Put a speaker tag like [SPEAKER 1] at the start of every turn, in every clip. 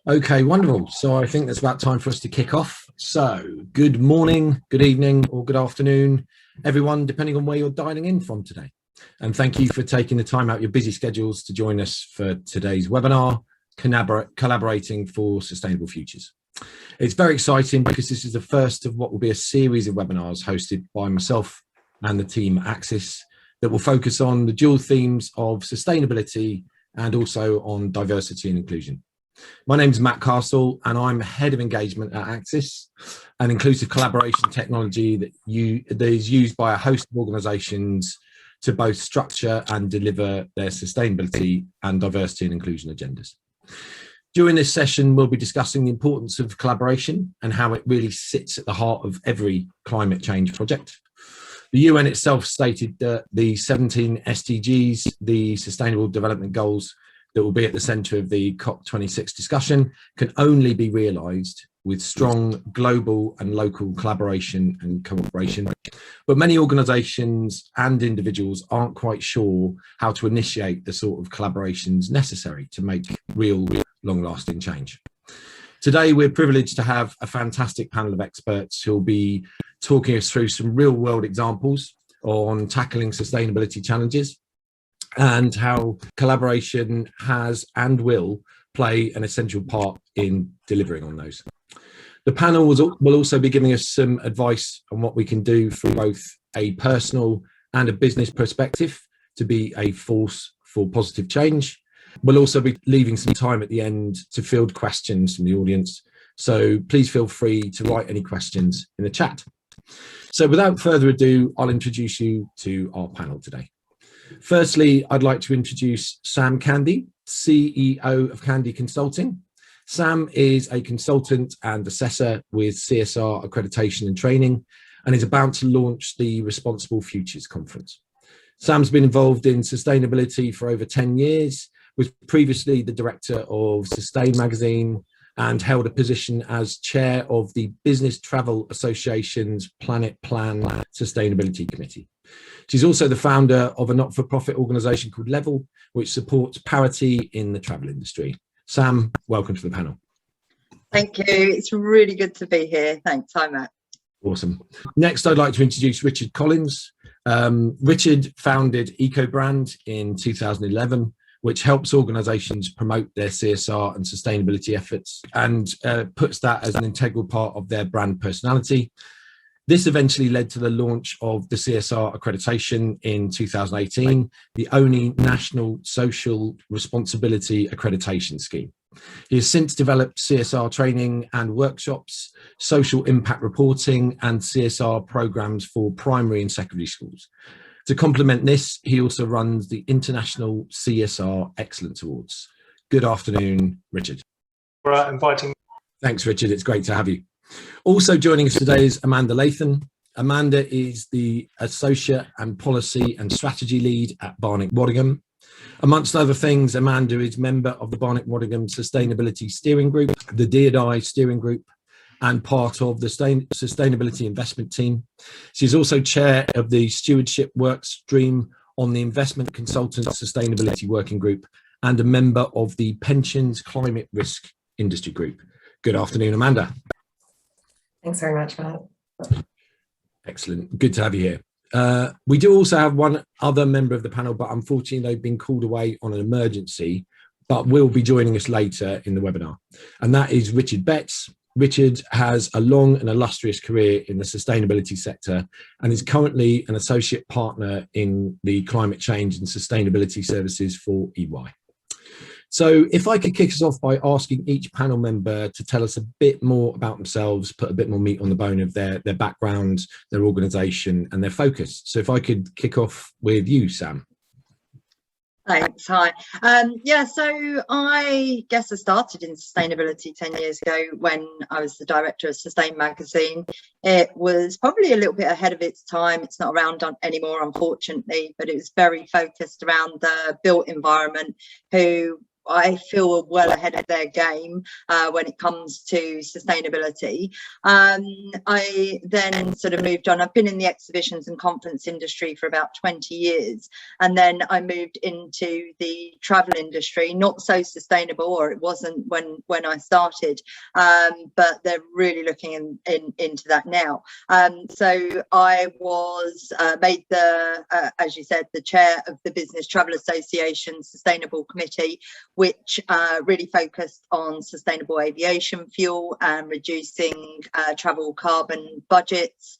[SPEAKER 1] Okay, wonderful. So I think it's about time for us to kick off. So good morning, good evening, or good afternoon, everyone, depending on where you're dialing in from today. And thank you for taking the time out of your busy schedules to join us for today's webinar, Collaborating for Sustainable Futures. It's very exciting because this is the first of what will be a series of webinars hosted by myself and the team at Axis that will focus on the dual themes of sustainability and also on diversity and inclusion. My name is Matt Castle and I'm Head of Engagement at Axis, an inclusive collaboration technology that is used by a host of organisations to both structure and deliver their sustainability and diversity and inclusion agendas. During this session, we'll be discussing the importance of collaboration and how it really sits at the heart of every climate change project. The UN itself stated that the 17 SDGs, the Sustainable Development Goals, that will be at the centre of the COP26 discussion can only be realised with strong global and local collaboration and cooperation. But many organisations and individuals aren't quite sure how to initiate the sort of collaborations necessary to make real long-lasting change. Today, we're privileged to have a fantastic panel of experts who'll be talking us through some real-world examples on tackling sustainability challenges and how collaboration has and will play an essential part in delivering on those. The panel will also be giving us some advice on what we can do from both a personal and a business perspective to be a force for positive change. We'll also be leaving some time at the end to field questions from the audience, so please feel free to write any questions in the chat. So without further ado, I'll introduce you to our panel today. Firstly, I'd like to introduce Sam Candy, CEO of Candy Consulting. Sam is a consultant and assessor with CSR accreditation and training and is about to launch the Responsible Futures Conference. Sam's been involved in sustainability for over 10 years, was previously the director of Sustain magazine and held a position as chair of the Business Travel Association's Planet Plan Sustainability Committee. She's also the founder of a not-for-profit organisation called Level, which supports parity in the travel industry. Sam, welcome to the panel.
[SPEAKER 2] Thank you. It's really good to be here. Thanks. Hi, Matt.
[SPEAKER 1] Awesome. Next, I'd like to introduce Richard Collins. Richard founded EcoBrand in 2011, which helps organisations promote their CSR and sustainability efforts and puts that as an integral part of their brand personality. This eventually led to the launch of the CSR accreditation in 2018, the only national social responsibility accreditation scheme. He has since developed CSR training and workshops, social impact reporting, and CSR programs for primary and secondary schools. To complement this, he also runs the International CSR Excellence Awards. Good afternoon, Richard.
[SPEAKER 3] For inviting me.
[SPEAKER 1] Thanks, Richard. It's great to have you. Also joining us today is Amanda Lathan. Amanda is the Associate and Policy and Strategy Lead at Barnett Waddingham. Amongst other things, Amanda is member of the Barnett Waddingham Sustainability Steering Group, the D&I Steering Group, and part of the Sustainability Investment Team. She's also chair of the Stewardship Work Stream on the Investment Consultants Sustainability Working Group and a member of the Pensions Climate Risk Industry Group. Good afternoon, Amanda.
[SPEAKER 4] Thanks very much, Matt.
[SPEAKER 1] Excellent. Good to have you here. We do also have one other member of the panel, but unfortunately they've been called away on an emergency, but will be joining us later in the webinar. And that is Richard Betts. Richard has a long and illustrious career in the sustainability sector and is currently an associate partner in the climate change and sustainability services for EY. So if I could kick us off by asking each panel member to tell us a bit more about themselves, put a bit more meat on the bone of their background, their organisation and their focus. So if I could kick off with you, Sam.
[SPEAKER 2] Thanks. Hi. Yeah, so I guess I started in sustainability 10 years ago when I was the director of Sustain magazine. It was probably a little bit ahead of its time. It's not around anymore, unfortunately, but it was very focused around the built environment, who I feel are well ahead of their game when it comes to sustainability. I then sort of moved on. I've been in the exhibitions and conference industry for about 20 years, and then I moved into the travel industry. Not so sustainable, or it wasn't when I started, but they're really looking into that now. So I was made as you said, the chair of the Business Travel Association Sustainable Committee, which really focused on sustainable aviation fuel and reducing travel carbon budgets,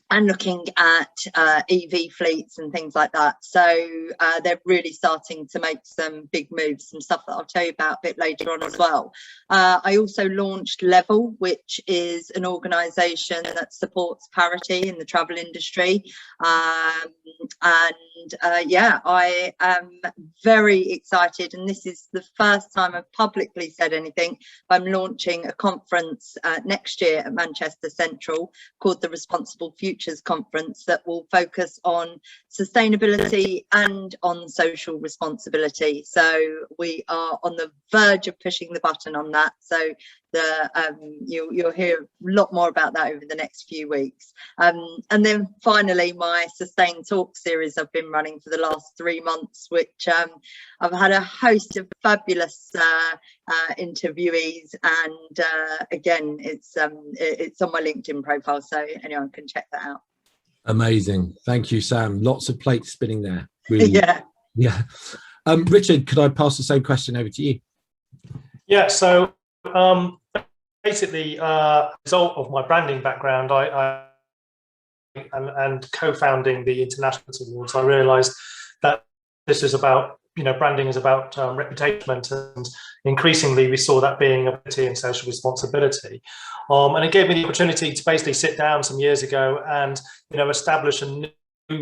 [SPEAKER 2] and looking at EV fleets and things like that. So they're really starting to make some big moves, some stuff that I'll tell you about a bit later on as well. I also launched Level, which is an organisation that supports parity in the travel industry. Yeah, I am very excited, and this is the first time I've publicly said anything. I'm launching a conference next year at Manchester Central called the Responsible Futures Conference that will focus on sustainability and on social responsibility. So we are on the verge of pushing the button on that. So you'll hear a lot more about that over the next few weeks. And then finally, my Sustain Talk series I've been running for the last 3 months, which I've had a host of fabulous interviewees, and again, it's on my LinkedIn profile, so anyone can check that out.
[SPEAKER 1] Amazing. Thank you, Sam. Lots of plates spinning there. Really.
[SPEAKER 2] Yeah.
[SPEAKER 1] Richard, could I pass the same question over to you?
[SPEAKER 3] Yeah, so basically, as a result of my branding background, and co-founding the International Awards, I realised that this is about, branding is about reputation, and increasingly we saw that being ability and social responsibility. And it gave me the opportunity to basically sit down some years ago and, establish a new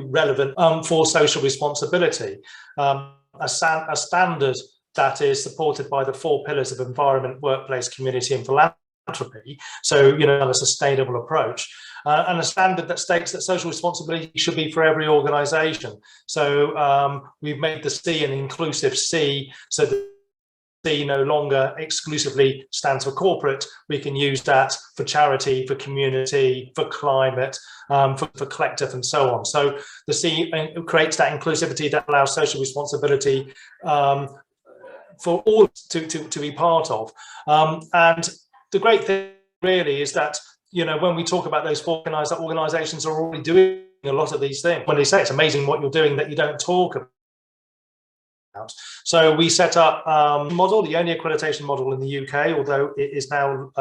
[SPEAKER 3] relevant for social responsibility, a standard that is supported by the 4 pillars of environment, workplace, community, and philanthropy. So, a sustainable approach. And a standard that states that social responsibility should be for every organisation. So we've made the C an inclusive C, so that C no longer exclusively stands for corporate. We can use that for charity, for community, for climate, for collective, and so on. So the C creates that inclusivity that allows social responsibility for all to be part of. And the great thing really is that, when we talk about those 4 organisations are already doing a lot of these things. When they say it's amazing what you're doing that you don't talk about. So we set up a model, the only accreditation model in the UK, although it is now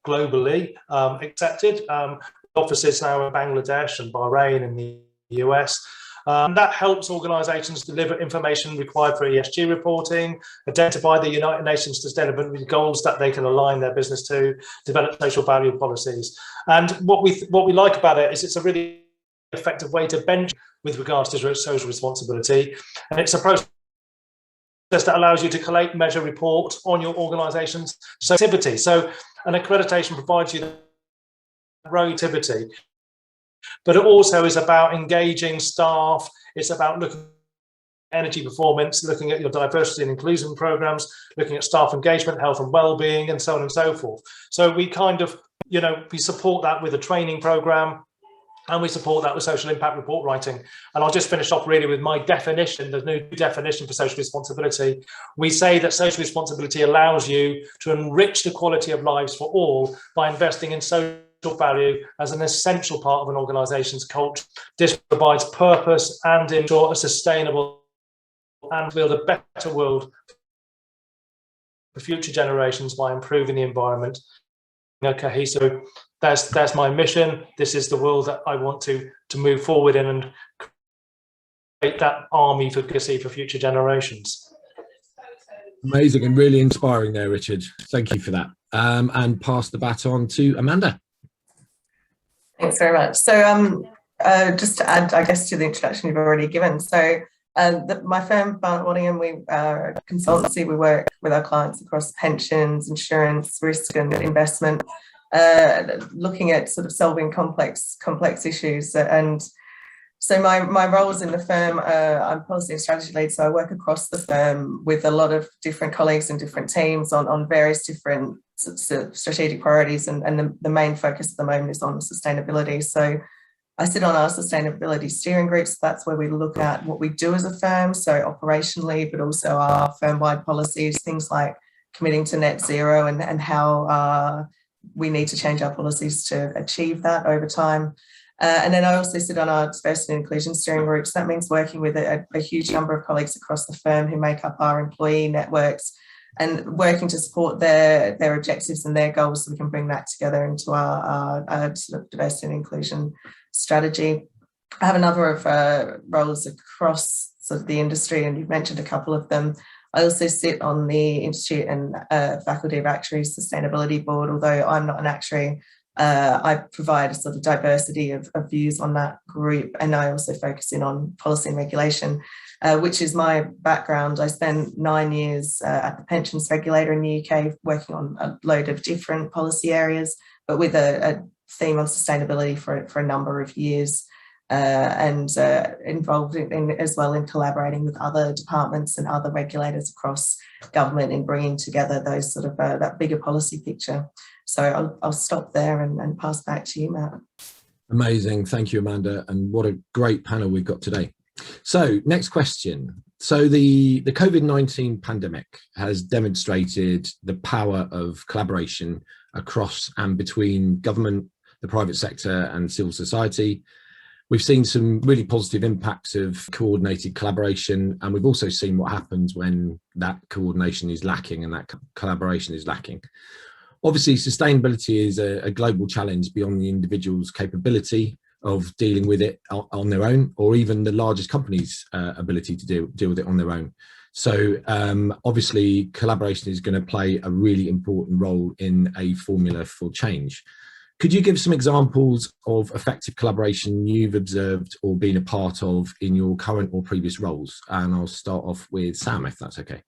[SPEAKER 3] globally accepted. Offices now in Bangladesh and Bahrain in the US. That helps organisations deliver information required for ESG reporting, identify the United Nations sustainability goals that they can align their business to, develop social value policies. And what we like about it is it's a really effective way to bench with regards to social responsibility, and it's a process that allows you to collate, measure, report on your organisation's activity. So an accreditation provides you that activity. But it also is about engaging staff. It's about looking at energy performance, looking at your diversity and inclusion programs, looking at staff engagement, health and well-being, and so on and so forth. So we kind of, we support that with a training program, and we support that with social impact report writing. And I'll just finish off really with my definition, the new definition for social responsibility. We say that social responsibility allows you to enrich the quality of lives for all by investing in social value as an essential part of an organisation's culture. This provides purpose and ensure a sustainable and build a better world for future generations by improving the environment. Okay, so that's my mission. This is the world that I want to move forward in and create that army for future generations.
[SPEAKER 1] Amazing and really inspiring there, Richard. Thank you for that. And pass the baton to Amanda.
[SPEAKER 4] Thanks very much. So just to add, I guess, to the introduction you've already given. So my firm, Barnett Waddingham, we are a consultancy. We work with our clients across pensions, insurance, risk and investment, looking at sort of solving complex issues. And So my roles in the firm, I'm policy and strategy lead, so I work across the firm with a lot of different colleagues and different teams on various different strategic priorities, and the main focus at the moment is on sustainability. So I sit on our sustainability steering group, so that's where we look at what we do as a firm, so operationally, but also our firm-wide policies, things like committing to net zero and how we need to change our policies to achieve that over time. And then I also sit on our diversity and inclusion steering group. So that means working with a huge number of colleagues across the firm who make up our employee networks and working to support their objectives and their goals so we can bring that together into our sort of diversity and inclusion strategy. I have a number of roles across sort of the industry, and you've mentioned a couple of them. I also sit on the Institute and Faculty of Actuaries Sustainability Board, although I'm not an actuary. I provide a sort of diversity of views on that group, and I also focus in on policy and regulation, which is my background. I spent 9 years at the pensions regulator in the UK working on a load of different policy areas, but with a theme on sustainability for a number of years, and involved in as well in collaborating with other departments and other regulators across government in bringing together those sort of that bigger policy picture. So I'll stop there and pass back to you, Matt.
[SPEAKER 1] Amazing. Thank you, Amanda. And what a great panel we've got today. So next question. So the COVID-19 pandemic has demonstrated the power of collaboration across and between government, the private sector and civil society. We've seen some really positive impacts of coordinated collaboration, and we've also seen what happens when that coordination is lacking and that collaboration is lacking. Obviously, sustainability is a global challenge beyond the individual's capability of dealing with it on their own, or even the largest companies' ability to deal with it on their own. So obviously, collaboration is going to play a really important role in a formula for change. Could you give some examples of effective collaboration you've observed or been a part of in your current or previous roles? And I'll start off with Sam, if that's okay.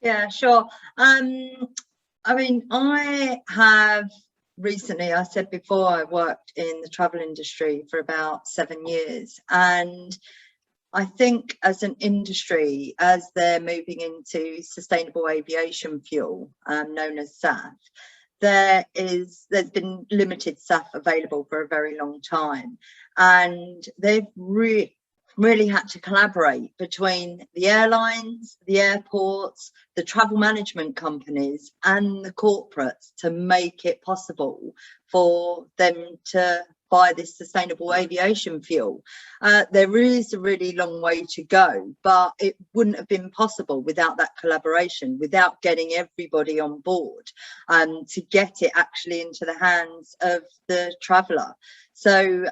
[SPEAKER 2] Yeah, sure. I mean, I have recently, I said before, I worked in the travel industry for about 7 years. And I think as an industry, as they're moving into sustainable aviation fuel, known as SAF, there's been limited SAF available for a very long time. And they've really had to collaborate between the airlines, the airports, the travel management companies and the corporates to make it possible for them to buy this sustainable aviation fuel. There is a really long way to go, but it wouldn't have been possible without that collaboration, without getting everybody on board to get it actually into the hands of the traveller. So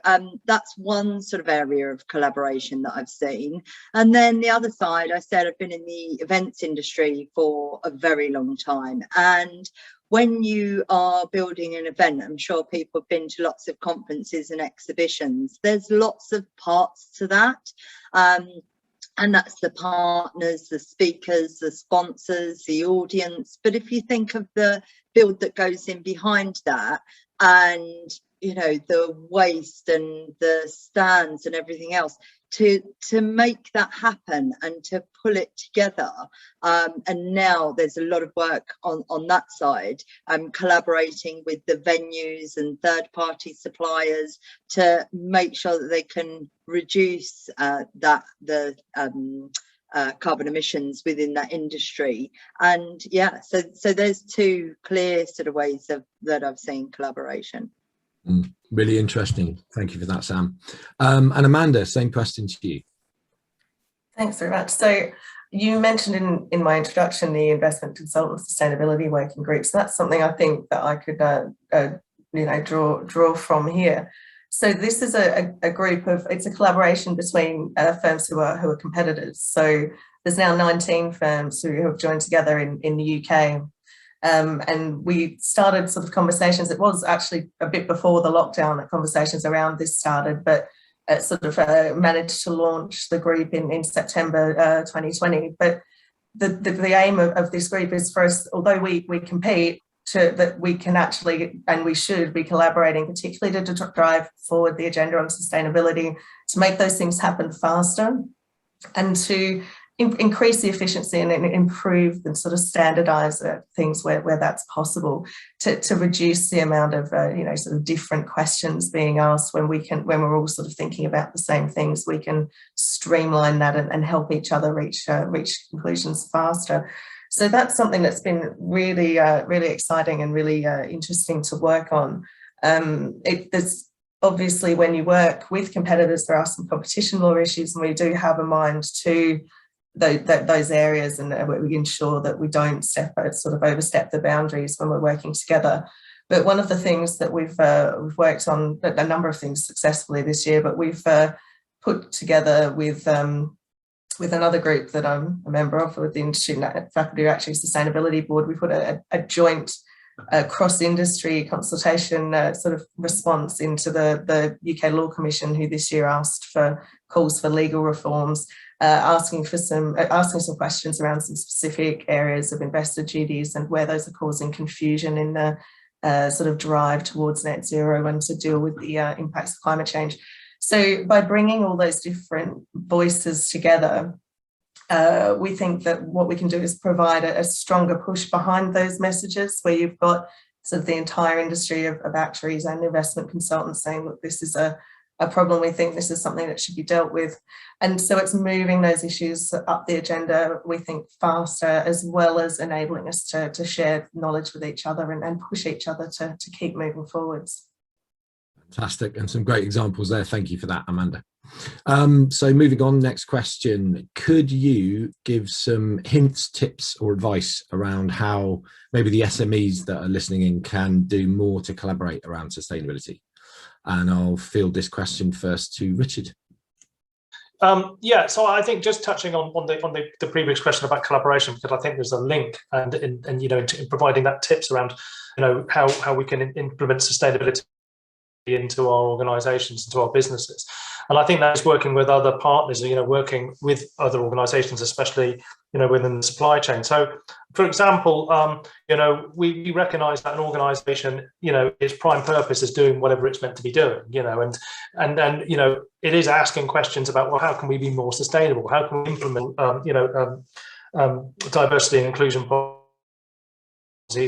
[SPEAKER 2] that's one sort of area of collaboration that I've seen. And then the other side, I said I've been in the events industry for a very long time. And when you are building an event, I'm sure people have been to lots of conferences and exhibitions, there's lots of parts to that. And that's the partners, the speakers, the sponsors, the audience. But if you think of the build that goes in behind that, and you know, the waste and the stands and everything else, to make that happen and to pull it together. And now there's a lot of work on that side, collaborating with the venues and third-party suppliers to make sure that they can reduce the carbon emissions within that industry. And yeah, so there's two clear sort of ways that I've seen collaboration.
[SPEAKER 1] Really interesting. Thank you for that, Sam. And Amanda, same question to you.
[SPEAKER 4] Thanks very much. So you mentioned in my introduction the investment consultant sustainability working group. So that's something I think that I could draw from here. So this is a group of, it's a collaboration between firms who are competitors. So there's now 19 firms who have joined together in the UK. And we started sort of conversations. It was actually a bit before the lockdown that conversations around this started, but sort of managed to launch the group in September 2020. But the aim of this group is for us, although we compete, that we can actually, and we should be collaborating, particularly to drive forward the agenda on sustainability, to make those things happen faster and to increase the efficiency and improve and sort of standardize things where that's possible, to reduce the amount of sort of different questions being asked when we're all sort of thinking about the same things. We can streamline that and help each other reach conclusions faster. So that's something that's been really really exciting and really interesting to work on. There's obviously, when you work with competitors, there are some competition law issues, and we do have a mind to those areas, and we ensure that we don't overstep the boundaries when we're working together. But one of the things that we've worked on, a number of things successfully this year, but we've put together with another group that I'm a member of, with the Institute Faculty actually Sustainability Board, we put a joint cross-industry consultation sort of response into the UK Law Commission, who this year asked for calls for legal reforms, asking some questions around some specific areas of investor duties and where those are causing confusion in the sort of drive towards net zero and to deal with the impacts of climate change. So by bringing all those different voices together, we think that what we can do is provide a stronger push behind those messages, where you've got sort of the entire industry of actuaries and investment consultants saying, look, this is a problem, we think this is something that should be dealt with. And so it's moving those issues up the agenda, we think, faster, as well as enabling us to share knowledge with each other and push each other to keep moving forwards.
[SPEAKER 1] Fantastic, and some great examples there. Thank you for that, Amanda. So moving on, next question. Could you give some hints, tips or advice around how maybe the SMEs that are listening in can do more to collaborate around sustainability? And I'll field this question first to Richard.
[SPEAKER 3] Yeah, so I think just touching on the previous question about collaboration, because I think there's a link, and in providing that tips around how we can implement sustainability into our organisations, into our businesses. And I think that's working with other partners, working with other organisations, especially within the supply chain. So, for example, we recognise that an organisation, its prime purpose is doing whatever it's meant to be doing, and then it is asking questions about, well, how can we be more sustainable? How can we implement diversity and inclusion policies,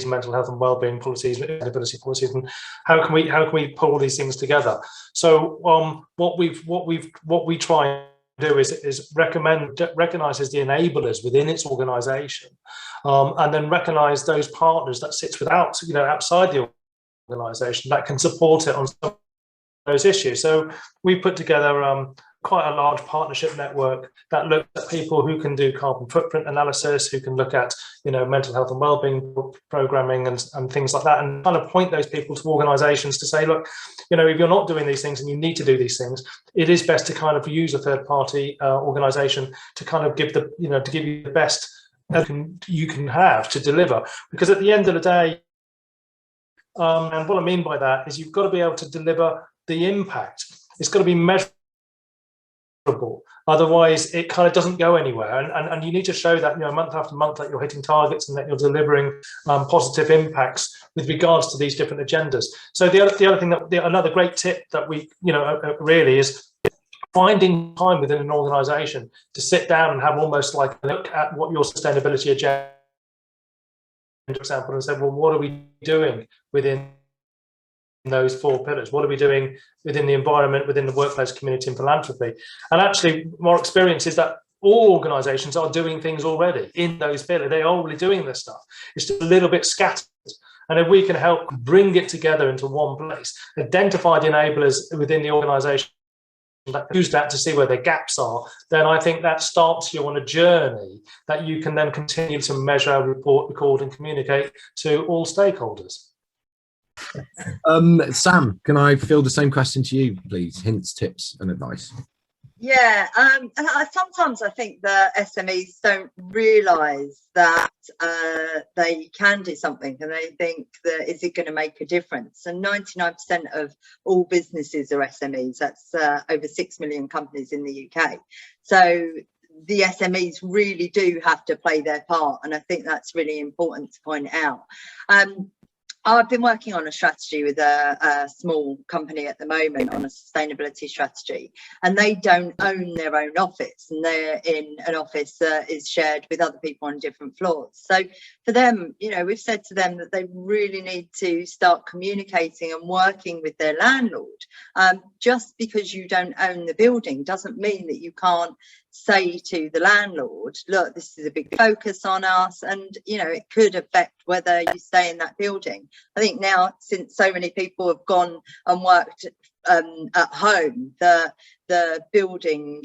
[SPEAKER 3] mental health and wellbeing policies, sustainability policies, and how can we pull all these things together? So what we try and do is recognises the enablers within its organisation, and then recognise those partners that sits outside the organisation that can support it on some of those issues. So we put together quite a large partnership network that looks at people who can do carbon footprint analysis, who can look at mental health and wellbeing programming and things like that, and kind of point those people to organisations to say, look, if you're not doing these things and you need to do these things, it is best to kind of use a third party organisation to kind of give to give you the best you can have to deliver. Because at the end of the day, and what I mean by that is you've got to be able to deliver the impact. It's got to be measurable. Otherwise, it kind of doesn't go anywhere, and you need to show that month after month that you're hitting targets and that you're delivering positive impacts with regards to these different agendas. So the other thing another great tip that we really is finding time within an organisation to sit down and have almost like a look at what your sustainability agenda, for example, and say, well, what are we doing within those 4 pillars? What are we doing within the environment, within the workplace, community and philanthropy? And actually, my experience is that all organisations are doing things already in those pillars. They're already doing this stuff. It's just a little bit scattered. And if we can help bring it together into one place, identify the enablers within the organisation, use that to see where the gaps are, then I think that starts you on a journey that you can then continue to measure, report, record and communicate to all stakeholders.
[SPEAKER 1] Sam, can I field the same question to you, please? Hints, tips and advice.
[SPEAKER 2] Yeah, sometimes I think the SMEs don't realise that they can do something, and they think that is it going to make a difference? And 99% of all businesses are SMEs. That's over 6 million companies in the UK. So the SMEs really do have to play their part, and I think that's really important to point out. I've been working on a strategy with a small company at the moment on a sustainability strategy, and they don't own their own office, and they're in an office that is shared with other people on different floors. So for them, you know, we've said to them that they really need to start communicating and working with their landlord. Just because you don't own the building doesn't mean that you can't say to the landlord, look, this is a big focus on us, and you know, it could affect whether you stay in that building. I think now, since so many people have gone and worked at home, the building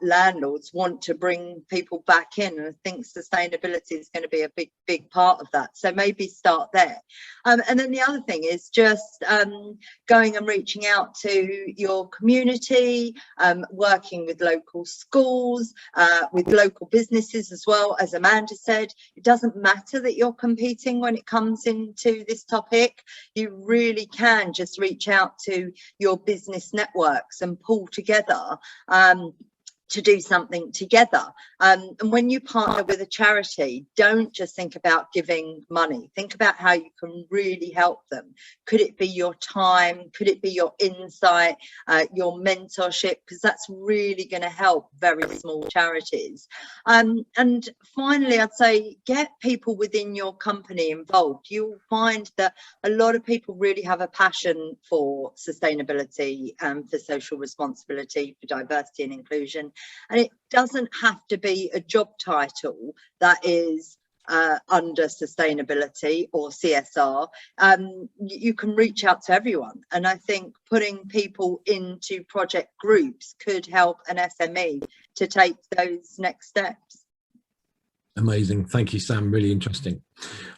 [SPEAKER 2] landlords want to bring people back in, and I think sustainability is going to be a big part of that. So maybe start there. And then the other thing is just going and reaching out to your community, working with local schools, with local businesses as well. As Amanda said, it doesn't matter that you're competing when it comes into this topic. You really can just reach out to your business networks and pull together to do something together. And when you partner with a charity, don't just think about giving money. Think about how you can really help them. Could it be your time? Could it be your insight, your mentorship? Because that's really going to help very small charities. And finally, I'd say get people within your company involved. You'll find that a lot of people really have a passion for sustainability, for social responsibility, for diversity and inclusion. And it doesn't have to be a job title that is under sustainability or CSR. You can reach out to everyone. And I think putting people into project groups could help an SME to take those next steps.
[SPEAKER 1] Amazing. Thank you, Sam. Really interesting.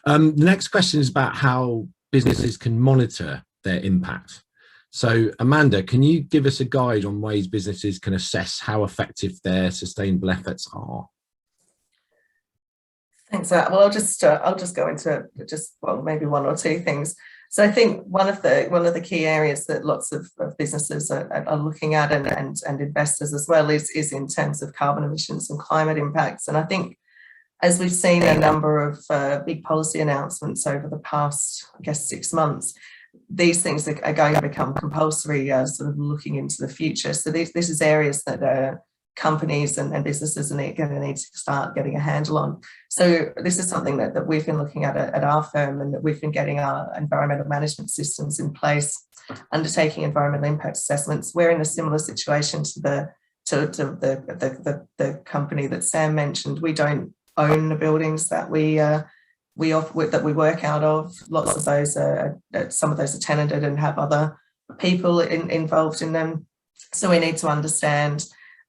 [SPEAKER 1] The next question is about how businesses can monitor their impact. So, Amanda, can you give us a guide on ways businesses can assess how effective their sustainable efforts are?
[SPEAKER 4] Thanks for that. Well, I'll just go into maybe one or two things. So I think one of the key areas that lots of businesses are looking at and investors as well is in terms of carbon emissions and climate impacts. And I think as we've seen a number of big policy announcements over the past, I guess, 6 months, these things are going to become compulsory, sort of looking into the future. So this is areas that companies and businesses are going to need to start getting a handle on. So this is something that we've been looking at our firm, and that we've been getting our environmental management systems in place, undertaking environmental impact assessments. We're in a similar situation to the company that Sam mentioned. We don't own the buildings that we work out of. Lots of those some of those are tenanted and have other people involved in them. So we need to understand,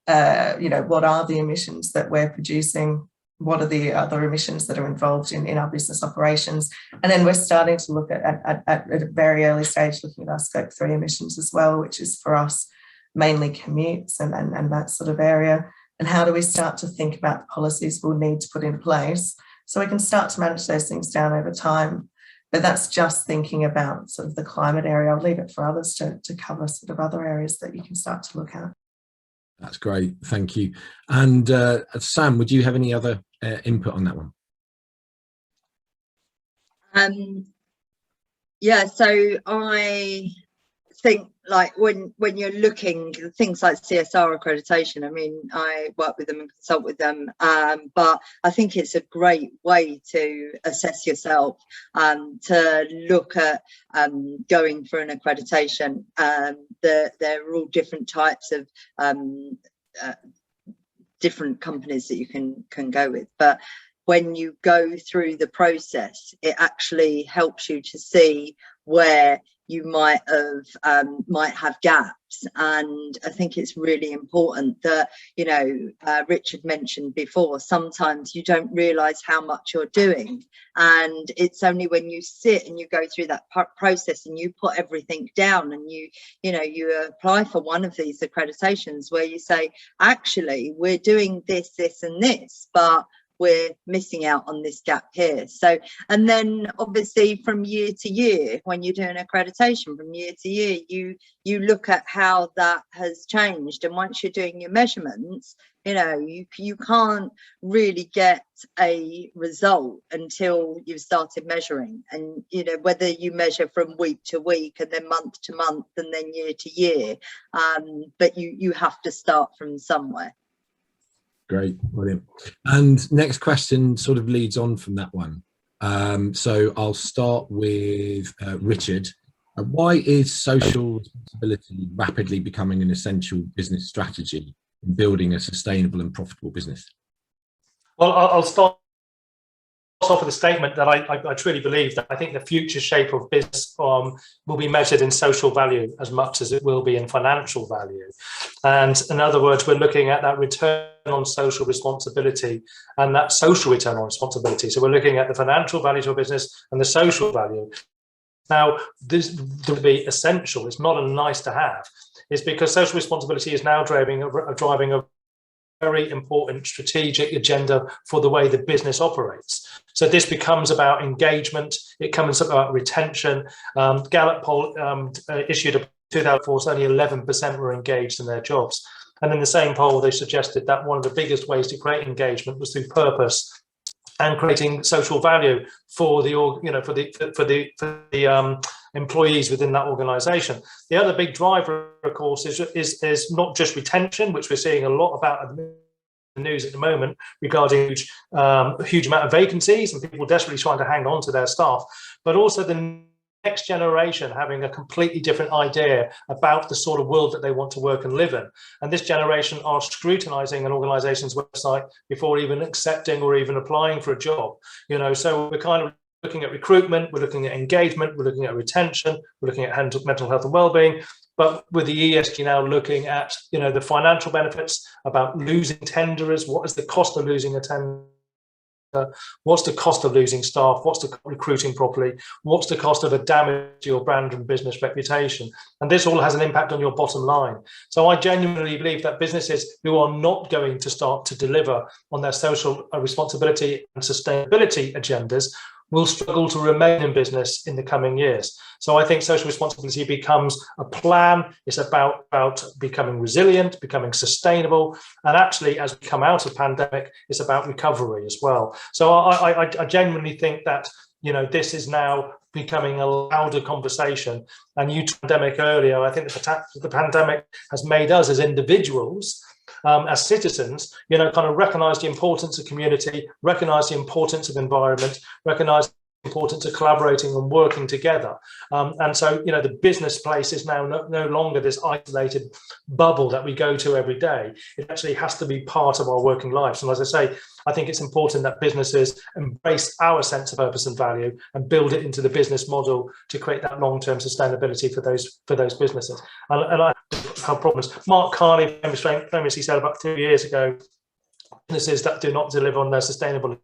[SPEAKER 4] what are the emissions that we're producing? What are the other emissions that are involved in our business operations? And then we're starting to look at a very early stage, looking at our scope 3 emissions as well, which is for us mainly commutes and that sort of area. And how do we start to think about the policies we'll need to put in place so we can start to manage those things down over time? But that's just thinking about sort of the climate area. I'll leave it for others to cover sort of other areas that you can start to look at.
[SPEAKER 1] That's great. Thank you. And Sam, would you have any other input on that one?
[SPEAKER 2] Yeah, so I think, like, when you're looking at things like CSR accreditation, I mean, I work with them and consult with them, but I think it's a great way to assess yourself, to look at going for an accreditation. There are all different types of different companies that you can go with, but when you go through the process, it actually helps you to see where you might have gaps. And I think it's really important that, Richard mentioned before, sometimes you don't realize how much you're doing, and it's only when you sit and you go through that process and you put everything down and you apply for one of these accreditations where you say, actually, we're doing this and this, but we're missing out on this gap here. So, and then obviously from year to year, when you're doing accreditation, from year to year, you look at how that has changed. And once you're doing your measurements, You can't really get a result until you've started measuring, and whether you measure from week to week and then month to month and then year to year, but you have to start from somewhere.
[SPEAKER 1] Great, brilliant. And next question sort of leads on from that one. So I'll start with Richard. Why is social responsibility rapidly becoming an essential business strategy in building a sustainable and profitable business?
[SPEAKER 3] Well, I'll start off with a statement that I truly believe that I think the future shape of business will be measured in social value as much as it will be in financial value. And in other words, we're looking at that return on social responsibility and that social return on responsibility. So we're looking at the financial value to a business and the social value. Now, this will be essential. It's not a nice to have. It's because social responsibility is now driving a very important strategic agenda for the way the business operates. So this becomes about engagement. It comes about retention. Gallup poll issued a 2004, so only 11% were engaged in their jobs. And in the same poll, they suggested that one of the biggest ways to create engagement was through purpose and creating social value for the employees within that organization. The other big driver, of course, is not just retention, which we're seeing a lot about in the news at the moment regarding huge amount of vacancies and people desperately trying to hang on to their staff, but also the next generation having a completely different idea about the sort of world that they want to work and live in. And this generation are scrutinizing an organization's website before even accepting or even applying for a job. So we're kind of looking at recruitment, we're looking at engagement, we're looking at retention, we're looking at mental health and well-being. But with the ESG now looking at, the financial benefits about losing tenderers, what is the cost of losing a tender? What's the cost of losing staff? What's the recruiting properly? What's the cost of a damage to your brand and business reputation? And this all has an impact on your bottom line. So I genuinely believe that businesses who are not going to start to deliver on their social responsibility and sustainability agendas will struggle to remain in business in the coming years. So I think social responsibility becomes a plan. It's about becoming resilient, becoming sustainable. And actually, as we come out of pandemic, it's about recovery as well. So I genuinely think that, this is now becoming a louder conversation. And you talked pandemic earlier. I think the pandemic has made us as individuals, as citizens, kind of recognize the importance of community, recognize the importance of environment, recognize the importance of collaborating and working together. And so, the business place is now no longer this isolated bubble that we go to every day. It actually has to be part of our working lives. And as I say, I think it's important that businesses embrace our sense of purpose and value and build it into the business model to create that long-term sustainability for those businesses. And I have problems. Mark Carney famously said about 2 years ago, businesses that do not deliver on their sustainable.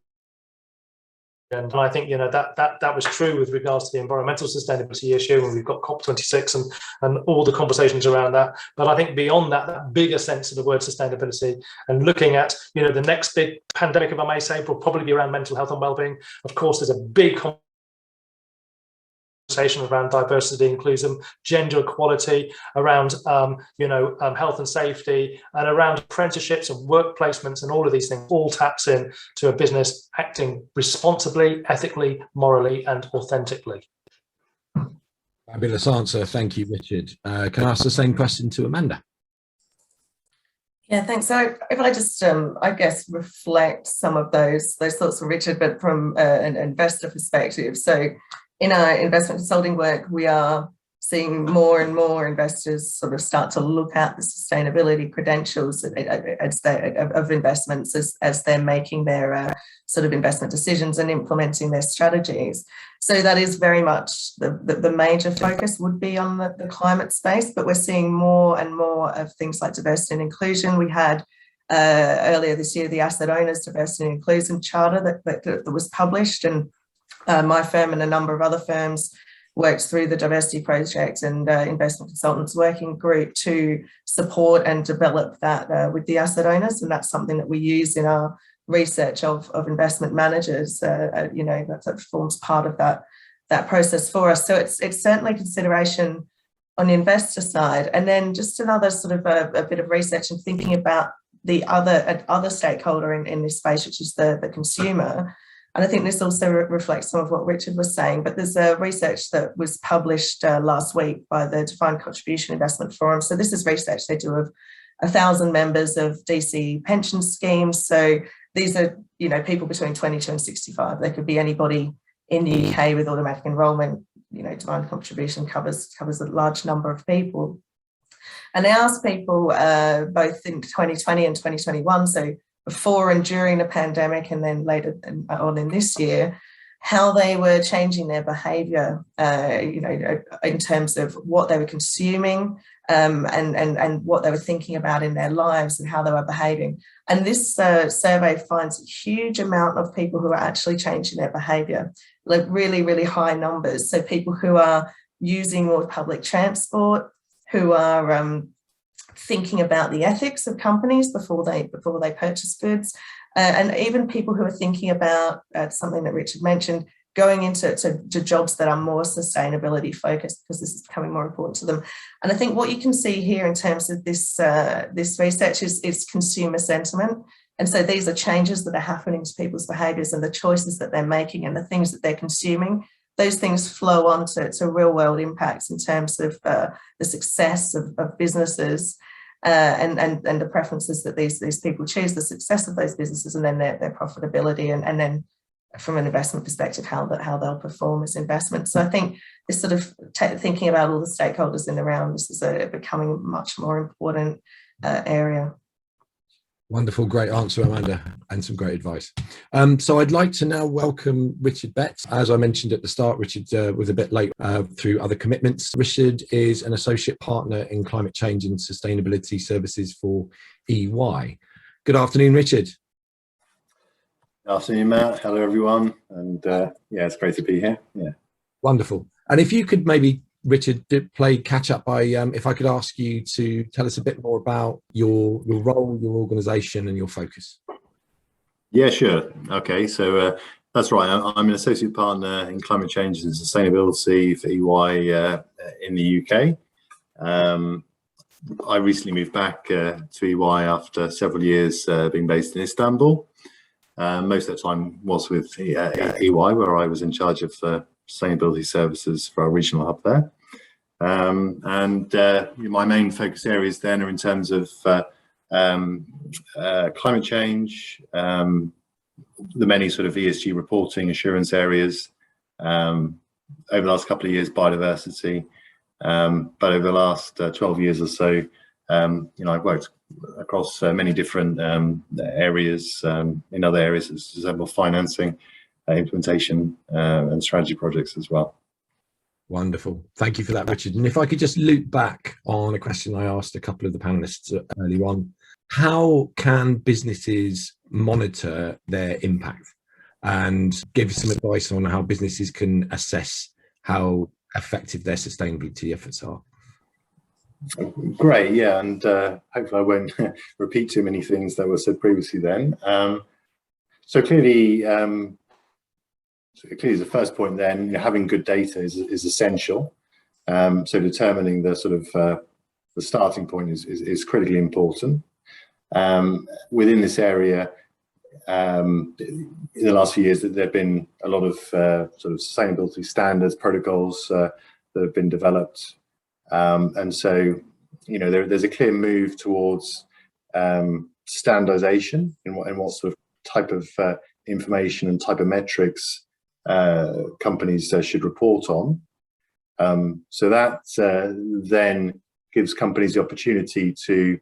[SPEAKER 3] And I think that was true with regards to the environmental sustainability issue, and we've got COP26 and all the conversations around that. But I think beyond that bigger sense of the word sustainability and looking at the next big pandemic, if I may say, will probably be around mental health and well-being. Of course, there's a big conversation around diversity, inclusion, gender equality, around health and safety, and around apprenticeships and work placements, and all of these things all taps in to a business acting responsibly, ethically, morally, and authentically.
[SPEAKER 1] Fabulous answer. Thank you, Richard. Can I ask the same question to Amanda?
[SPEAKER 4] Yeah, thanks. So if I just, reflect some of those thoughts from Richard, but from an investor perspective. So in our investment consulting work, we are seeing more and more investors sort of start to look at the sustainability credentials of investments as they're making their sort of investment decisions and implementing their strategies. So that is very much the major focus would be on the climate space, but we're seeing more and more of things like diversity and inclusion. We had earlier this year the Asset Owners Diversity and Inclusion Charter that was published, and my firm and a number of other firms worked through the Diversity Project and Investment Consultants Working Group to support and develop that with the asset owners. And that's something that we use in our research of investment managers. That forms part of that process for us. So it's certainly consideration on the investor side. And then just another sort of a bit of research and thinking about the other stakeholder in this space, which is the consumer. And I think this also reflects some of what Richard was saying, but there's a research that was published last week by the Defined Contribution Investment Forum. So this is research they do of 1,000 members of DC pension schemes. So these are, people between 22 and 65. They could be anybody in the UK with automatic enrolment. Defined contribution covers a large number of people. And they asked people both in 2020 and 2021, so before and during the pandemic, and then later on in this year, how they were changing their behaviour, in terms of what they were consuming, and what they were thinking about in their lives and how they were behaving. And this survey finds a huge amount of people who are actually changing their behaviour, like really, really high numbers. So people who are using more public transport, who are thinking about the ethics of companies before they purchase goods, and even people who are thinking about something that Richard mentioned, going into jobs that are more sustainability focused, because this is becoming more important to them. And I think what you can see here in terms of this research is consumer sentiment. And so these are changes that are happening to people's behaviours and the choices that they're making and the things that they're consuming. Those things flow on to real world impacts in terms of the success of businesses, and the preferences that these people choose, the success of those businesses, and then their profitability, and then from an investment perspective, how they'll perform as investments. So I think this sort of thinking about all the stakeholders in the round, this is becoming a much more important area.
[SPEAKER 1] Wonderful, great answer, Amanda, and some great advice. So I'd like to now welcome Richard Betts. As I mentioned at the start, Richard was a bit late through other commitments. Richard is an associate partner in climate change and sustainability services for EY. Good afternoon, Richard.
[SPEAKER 5] Good afternoon, Matt. Hello, everyone. And it's great to be here. Yeah.
[SPEAKER 1] Wonderful. And if you could maybe, Richard, play catch up by, if I could ask you to tell us a bit more about your role, your organisation and your focus.
[SPEAKER 5] Yeah, sure. Okay, so that's right. I'm an associate partner in climate change and sustainability for EY in the UK. I recently moved back to EY after several years being based in Istanbul. Most of that time was with EY, where I was in charge of sustainability services for our regional hub there. My main focus areas then are in terms of climate change, the many sort of ESG reporting assurance areas, over the last couple of years, biodiversity, but over the last 12 years or so, I've worked across many different areas, in other areas, for example, financing, implementation, and strategy projects as well.
[SPEAKER 1] Wonderful. Thank you for that, Richard. And if I could just loop back on a question I asked a couple of the panelists earlier on, how can businesses monitor their impact and give some advice on how businesses can assess how effective their sustainability efforts are?
[SPEAKER 5] Great, yeah, and hopefully I won't repeat too many things that were said previously then. So clearly, the first point then, having good data is essential. So determining the sort of the starting point is critically important. Within this area, in the last few years, there have been a lot of sort of sustainability standards, protocols that have been developed. And so, there's a clear move towards standardization in what sort of type of information and type of metrics companies should report on. So that then gives companies the opportunity to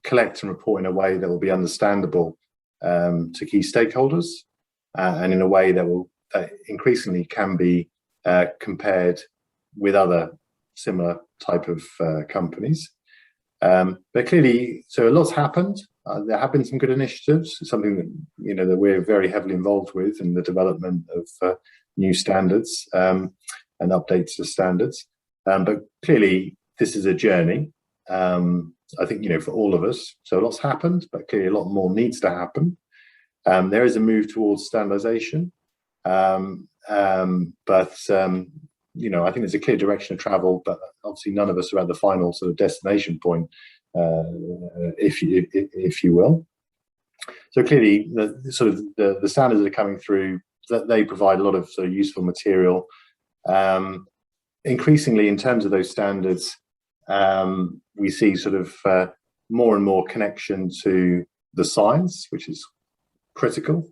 [SPEAKER 5] collect and report in a way that will be understandable to key stakeholders, and in a way that will increasingly can be compared with other similar type of companies. But clearly, so a lot's happened. There have been some good initiatives, something that that we're very heavily involved with in the development of new standards and updates to standards. But clearly, this is a journey. I think for all of us. So lots happened, but clearly a lot more needs to happen. There is a move towards standardization, but I think there's a clear direction of travel. But obviously, none of us are at the final sort of destination point. if you will. So clearly, the standards that are coming through, that they provide a lot of sort of useful material. Increasingly, in terms of those standards, we see sort of more and more connection to the science, which is critical.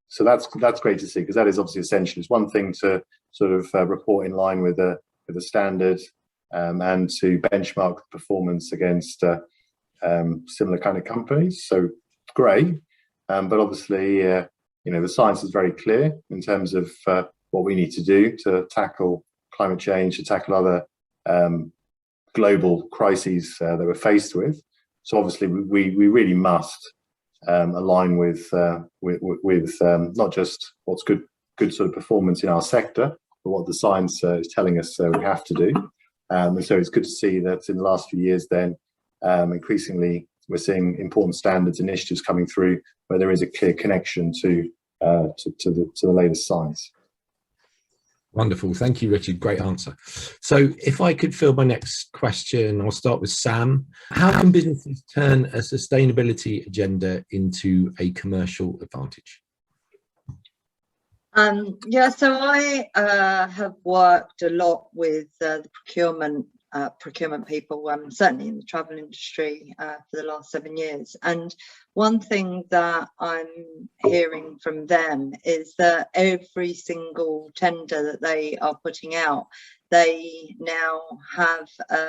[SPEAKER 5] So that's great to see, because that is obviously essential. It's one thing to sort of report in line with a standard and to benchmark the performance against similar kind of companies. So great, but obviously, the science is very clear in terms of what we need to do to tackle climate change, to tackle other global crises that we're faced with. So obviously, we really must align with not just what's good sort of performance in our sector, but what the science is telling us we have to do. And so it's good to see that in the last few years, then increasingly we're seeing important standards initiatives coming through where there is a clear connection to the latest science.
[SPEAKER 1] Wonderful. Thank you, Richard. Great answer. So if I could fill my next question, I'll start with Sam. How can businesses turn a sustainability agenda into a commercial advantage?
[SPEAKER 2] So I have worked a lot with the procurement people, certainly in the travel industry for the last 7 years. And one thing that I'm hearing from them is that every single tender that they are putting out, they now have a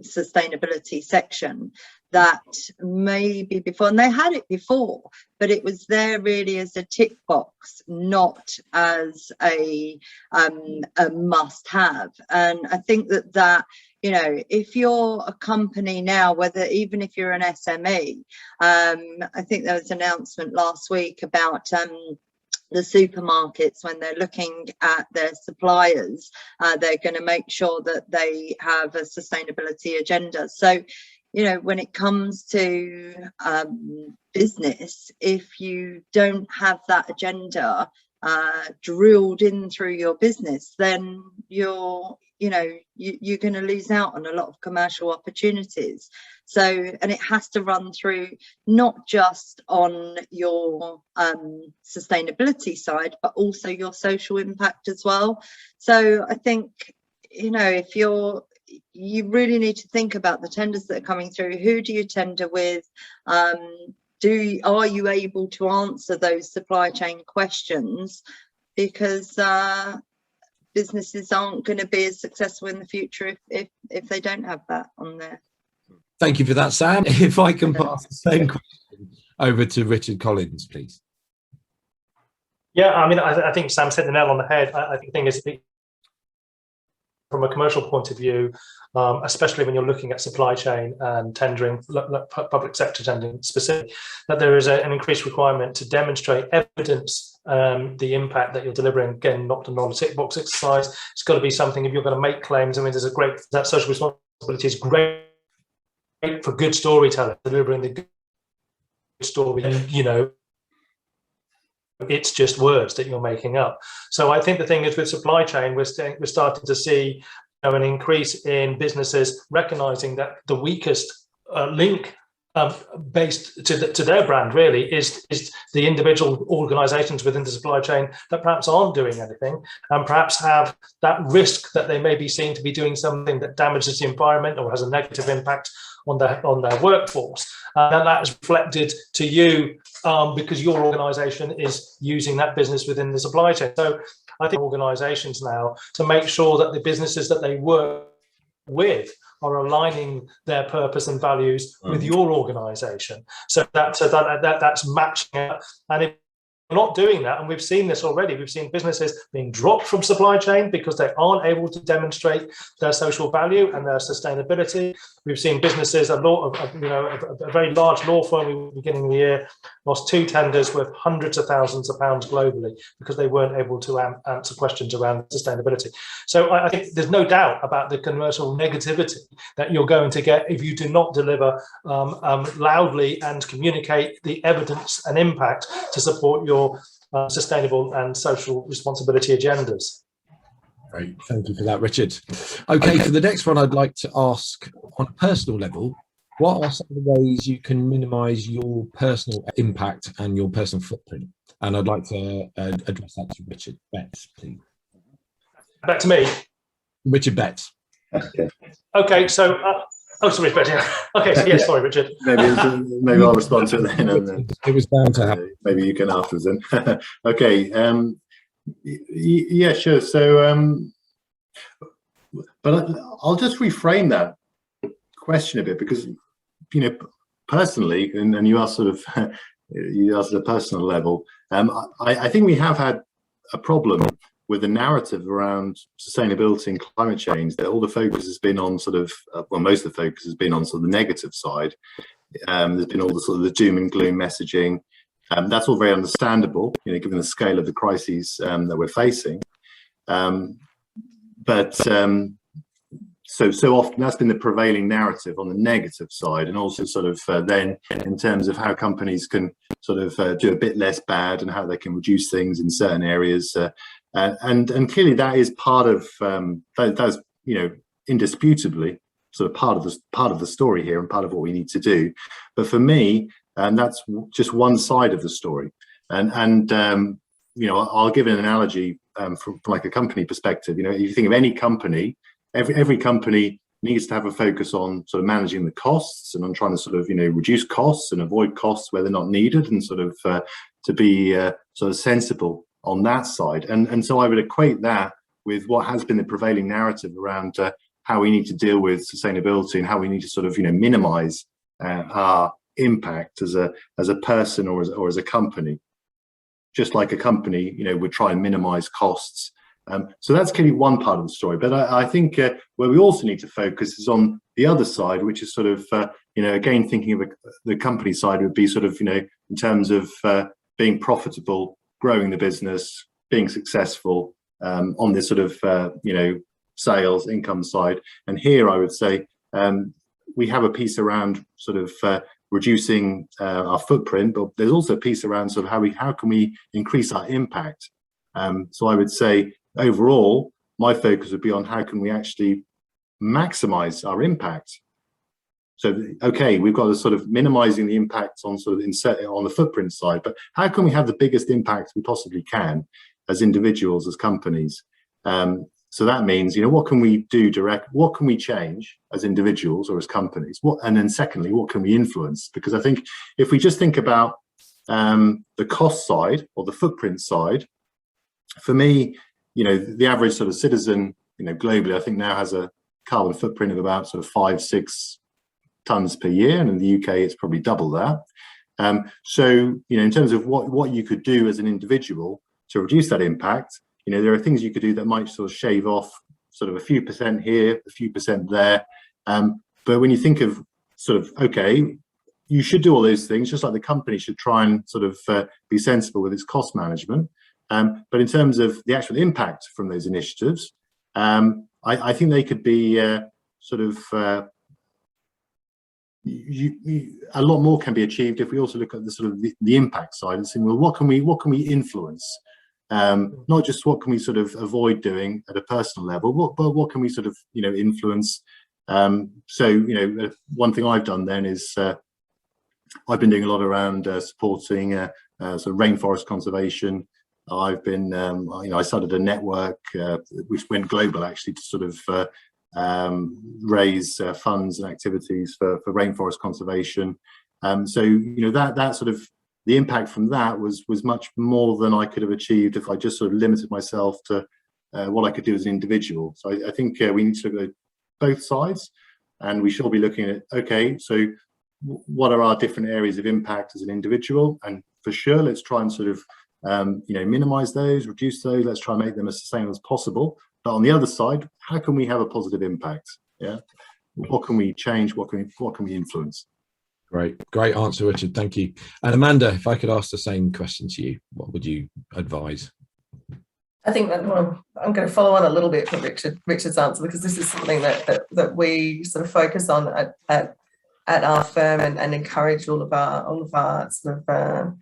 [SPEAKER 2] sustainability section that maybe before, and they had it before, but it was there really as a tick box, not as a must have. And I think that if you're a company now, even if you're an SME, I think there was an announcement last week about the supermarkets, when they're looking at their suppliers, they're going to make sure that they have a sustainability agenda. So, when it comes to business, if you don't have that agenda drilled in through your business, then you're going to lose out on a lot of commercial opportunities. So, and it has to run through not just on your sustainability side, but also your social impact as well. So I think, if you really need to think about the tenders that are coming through. Who do you tender with? Are you able to answer those supply chain questions? Because businesses aren't going to be as successful in the future if they don't have that on there.
[SPEAKER 1] Thank you for that, Sam. If I can pass the same question over to Richard Collins, please.
[SPEAKER 3] Yeah, I mean, I think Sam hit the nail on the head. I think the thing is, from a commercial point of view, especially when you're looking at supply chain and tendering, public sector tendering specifically, that there is an increased requirement to demonstrate evidence the impact that you're delivering. Again, not a tick box exercise. It's got to be something, if you're going to make claims. I mean, that social responsibility is great for good storytelling, delivering the good story, and it's just words that you're making up. So I think the thing is, with supply chain, we're starting to see an increase in businesses recognizing that the weakest link based to their brand really is the individual organizations within the supply chain that perhaps aren't doing anything, and perhaps have that risk that they may be seen to be doing something that damages the environment or has a negative impact on their workforce, and that is reflected to you because your organization is using that business within the supply chain. So I think organizations now, to make sure that the businesses that they work with are aligning their purpose and values with your organization, so that's matching up. And if not doing that, and we've seen this already, we've seen businesses being dropped from supply chain because they aren't able to demonstrate their social value and their sustainability. We've seen businesses, a very large law firm at the beginning of the year lost 2 tenders worth hundreds of thousands of pounds globally because they weren't able to answer questions around sustainability. So I think there's no doubt about the commercial negativity that you're going to get if you do not deliver loudly and communicate the evidence and impact to support your sustainable and social responsibility agendas.
[SPEAKER 1] Great, thank you for that, Richard. Okay, for the next one, I'd like to ask on a personal level, what are some of the ways you can minimise your personal impact and your personal footprint? And I'd like to address that to Richard Betts, please.
[SPEAKER 3] Back to me.
[SPEAKER 1] Richard Betts.
[SPEAKER 3] Okay, so sorry, Richard. Yeah. Okay, so yes, sorry, Richard.
[SPEAKER 5] Maybe I'll respond to it then.
[SPEAKER 1] It was bound to happen.
[SPEAKER 5] Maybe you can afterwards then. Okay. Yeah, sure. So, but I'll just reframe that question a bit, because personally, and you asked sort of you asked at a personal level. I think we have had a problem with the narrative around sustainability and climate change, that all the focus has been on sort of, well, most of the focus has been on sort of the negative side. There's been all the sort of the doom and gloom messaging. That's all very understandable, given the scale of the crises that we're facing. But so often that's been the prevailing narrative on the negative side, and also sort of then in terms of how companies can sort of do a bit less bad and how they can reduce things in certain areas. And clearly that is part of that's indisputably sort of part of the story here and part of what we need to do. But for me, that's just one side of the story. And I'll give an analogy from like a company perspective. If you think of any company, every company needs to have a focus on sort of managing the costs and on trying to sort of reduce costs and avoid costs where they're not needed, and sort of to be sort of sensible on that side. And so I would equate that with what has been the prevailing narrative around how we need to deal with sustainability and how we need to sort of minimize our impact as a person or as a company. Just like a company would try and minimize costs. So that's clearly one part of the story. But I think where we also need to focus is on the other side, which is sort of again thinking of the company side would be sort of in terms of being profitable, growing the business, being successful on this sort of sales income side. And here I would say we have a piece around sort of reducing our footprint, but there's also a piece around sort of how can we increase our impact. So I would say overall my focus would be on how can we actually maximize our impact. So okay, we've got to sort of minimizing the impact on sort of on the footprint side, but how can we have the biggest impact we possibly can as individuals, as companies? So that means, what can we do what can we change as individuals or as companies? And then secondly, what can we influence? Because I think if we just think about the cost side or the footprint side, for me, the average sort of citizen, globally, I think now has a carbon footprint of about sort of 5-6 tons per year, and in the UK it's probably double that. So in terms of what you could do as an individual to reduce that impact, there are things you could do that might sort of shave off sort of a few percent here, a few percent there. But when you think of sort of, okay, you should do all those things, just like the company should try and sort of be sensible with its cost management. But in terms of the actual impact from those initiatives, I think they could be sort of a lot more can be achieved if we also look at the sort of the impact side and saying, well, what can we influence? Not just what can we sort of avoid doing at a personal level, but what can we sort of influence? So one thing I've done then is I've been doing a lot around supporting sort of rainforest conservation. I've been I started a network which went global actually to sort of raise funds and activities for rainforest conservation. So that sort of the impact from that was much more than I could have achieved if I just sort of limited myself to what I could do as an individual. So I think we need to look at both sides, and we should all be looking at, okay, so what are our different areas of impact as an individual? And for sure, let's try and sort of minimize those, reduce those. Let's try and make them as sustainable as possible. But on the other side, how can we have a positive impact? Yeah, what can we change? What can we influence?
[SPEAKER 1] Great answer, Richard. Thank you. And Amanda, if I could ask the same question to you, what would you advise?
[SPEAKER 4] I think that I'm going to follow on a little bit from Richard's answer, because this is something that we sort of focus on at our firm and encourage all of our sort of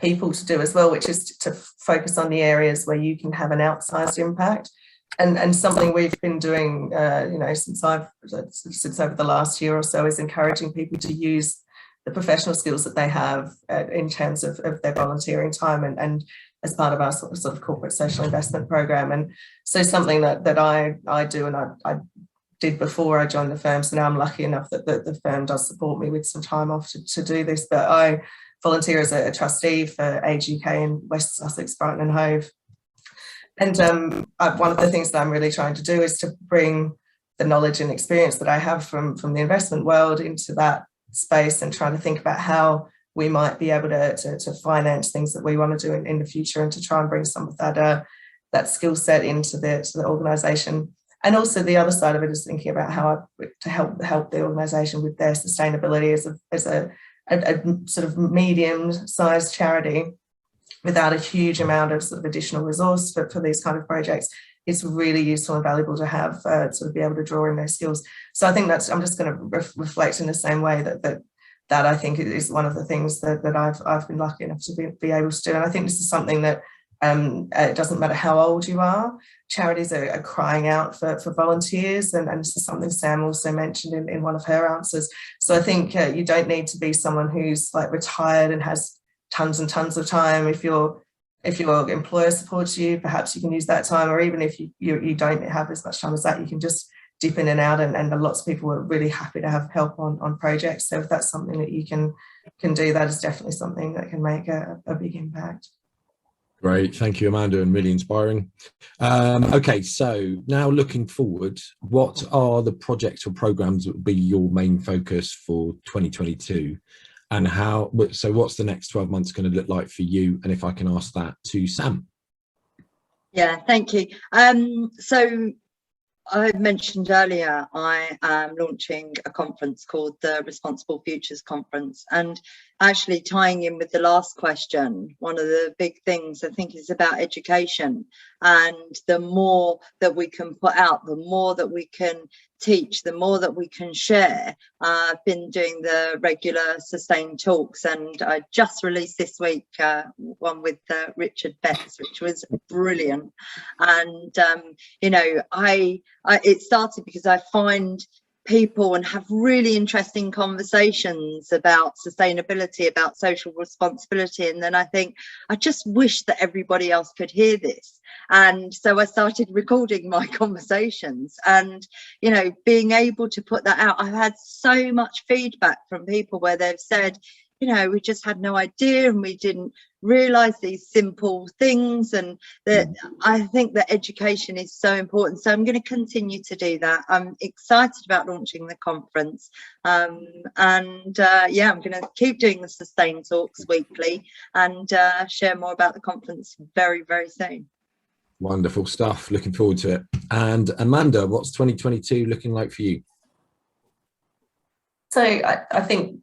[SPEAKER 4] people to do as well, which is to focus on the areas where you can have an outsized impact. And something we've been doing, since over the last year or so, is encouraging people to use the professional skills that they have in terms of their volunteering time and as part of our sort of corporate social investment program. And so something that I do, and I did before I joined the firm, so now I'm lucky enough that the firm does support me with some time off to do this, but I volunteer as a trustee for Age UK in West Sussex, Brighton and Hove. And one of the things that I'm really trying to do is to bring the knowledge and experience that I have from the investment world into that space, and try to think about how we might be able to finance things that we want to do in the future, and to try and bring some of that skill set into the organisation. And also the other side of it is thinking about how to help the organisation with their sustainability as a sort of medium-sized charity without a huge amount of sort of additional resource for these kind of projects. It's really useful and valuable to have sort of be able to draw in their skills. So I think I'm just going to reflect in the same way that I think is one of the things that I've been lucky enough to be able to do. And I think this is something that it doesn't matter how old you are, charities are crying out for volunteers, and this is something Sam also mentioned in one of her answers. So I think you don't need to be someone who's like retired and has tons and tons of time. If your employer supports you, perhaps you can use that time, or even if you don't have as much time as that, you can just dip in and out, and lots of people are really happy to have help on projects. So if that's something that you can do, that is definitely something that can make a big impact.
[SPEAKER 1] Great, thank you, Amanda, and really inspiring. Okay, so now looking forward, what are the projects or programs that will be your main focus for 2022, and what's the next 12 months going to look like for you? And if I can ask that to Sam.
[SPEAKER 2] Yeah, thank you. So I mentioned earlier, I am launching a conference called the Responsible Futures Conference, and actually tying in with the last question, one of the big things I think is about education, and the more that we can put out, the more that we can teach, the more that we can share. I've been doing the regular Sustain talks, and I just released this week one with Richard Betts, which was brilliant. And it started because I find people and have really interesting conversations about sustainability, about social responsibility, and then I think I just wish that everybody else could hear this. And so I started recording my conversations, and being able to put that out. I've had so much feedback from people where they've said, we just had no idea, and we didn't realize these simple things, and that I think that education is so important. So I'm going to continue to do that. I'm excited about launching the conference, I'm going to keep doing the Sustain talks weekly, and share more about the conference very, very soon.
[SPEAKER 1] Wonderful stuff, looking forward to it. And Amanda, what's 2022 looking like for you?
[SPEAKER 4] So I think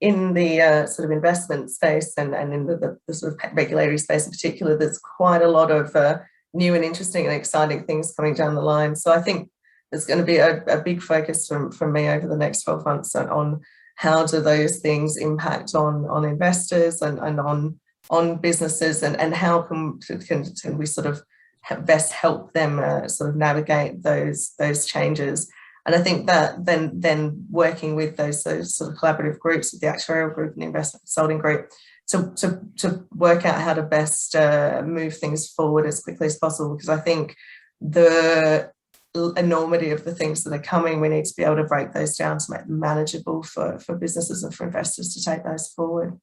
[SPEAKER 4] in the sort of investment space and in the sort of regulatory space in particular, there's quite a lot of new and interesting and exciting things coming down the line. So I think there's going to be a big focus from me over the next 12 months on how do those things impact on investors and on businesses, and how can we sort of best help them sort of navigate those changes. And I think that then working with those sort of collaborative groups, with the actuarial group and the investment consulting group, to work out how to best move things forward as quickly as possible. Because I think the enormity of the things that are coming, we need to be able to break those down to make them manageable for businesses and for investors to take those forward.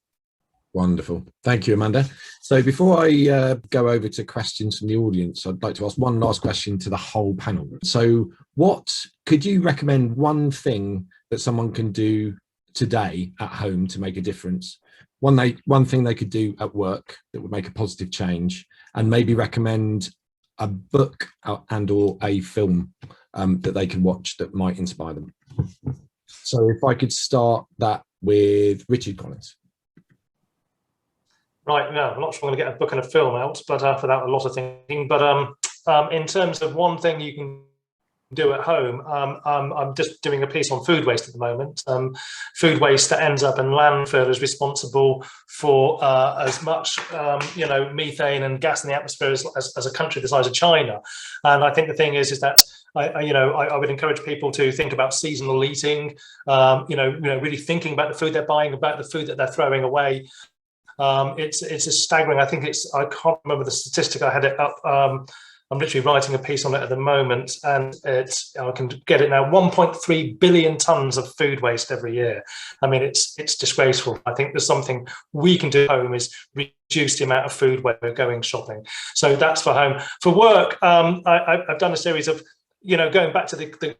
[SPEAKER 1] Wonderful. Thank you, Amanda. So before I go over to questions from the audience, I'd like to ask one last question to the whole panel. So could you recommend one thing that someone can do today at home to make a difference? One thing they could do at work that would make a positive change, and maybe recommend a book and or a film that they can watch that might inspire them. So if I could start that with Richard Collins.
[SPEAKER 3] Right, no, I'm not sure I'm going to get a book and a film out, but for that, a lot of thinking. But in terms of one thing you can do at home. I'm just doing a piece on food waste at the moment. Food waste that ends up in landfill is responsible for as much, methane and gas in the atmosphere as a country the size of China. And I think the thing is that I would encourage people to think about seasonal eating. Really thinking about the food they're buying, about the food that they're throwing away. It's a staggering. I can't remember the statistic. I had it up. I'm literally writing a piece on it at the moment, and I can get it now. 1.3 billion tons of food waste every year. I mean, it's disgraceful. I think there's something we can do at home is reduce the amount of food where we're going shopping. So that's for home. For work, I've done a series of, going back to the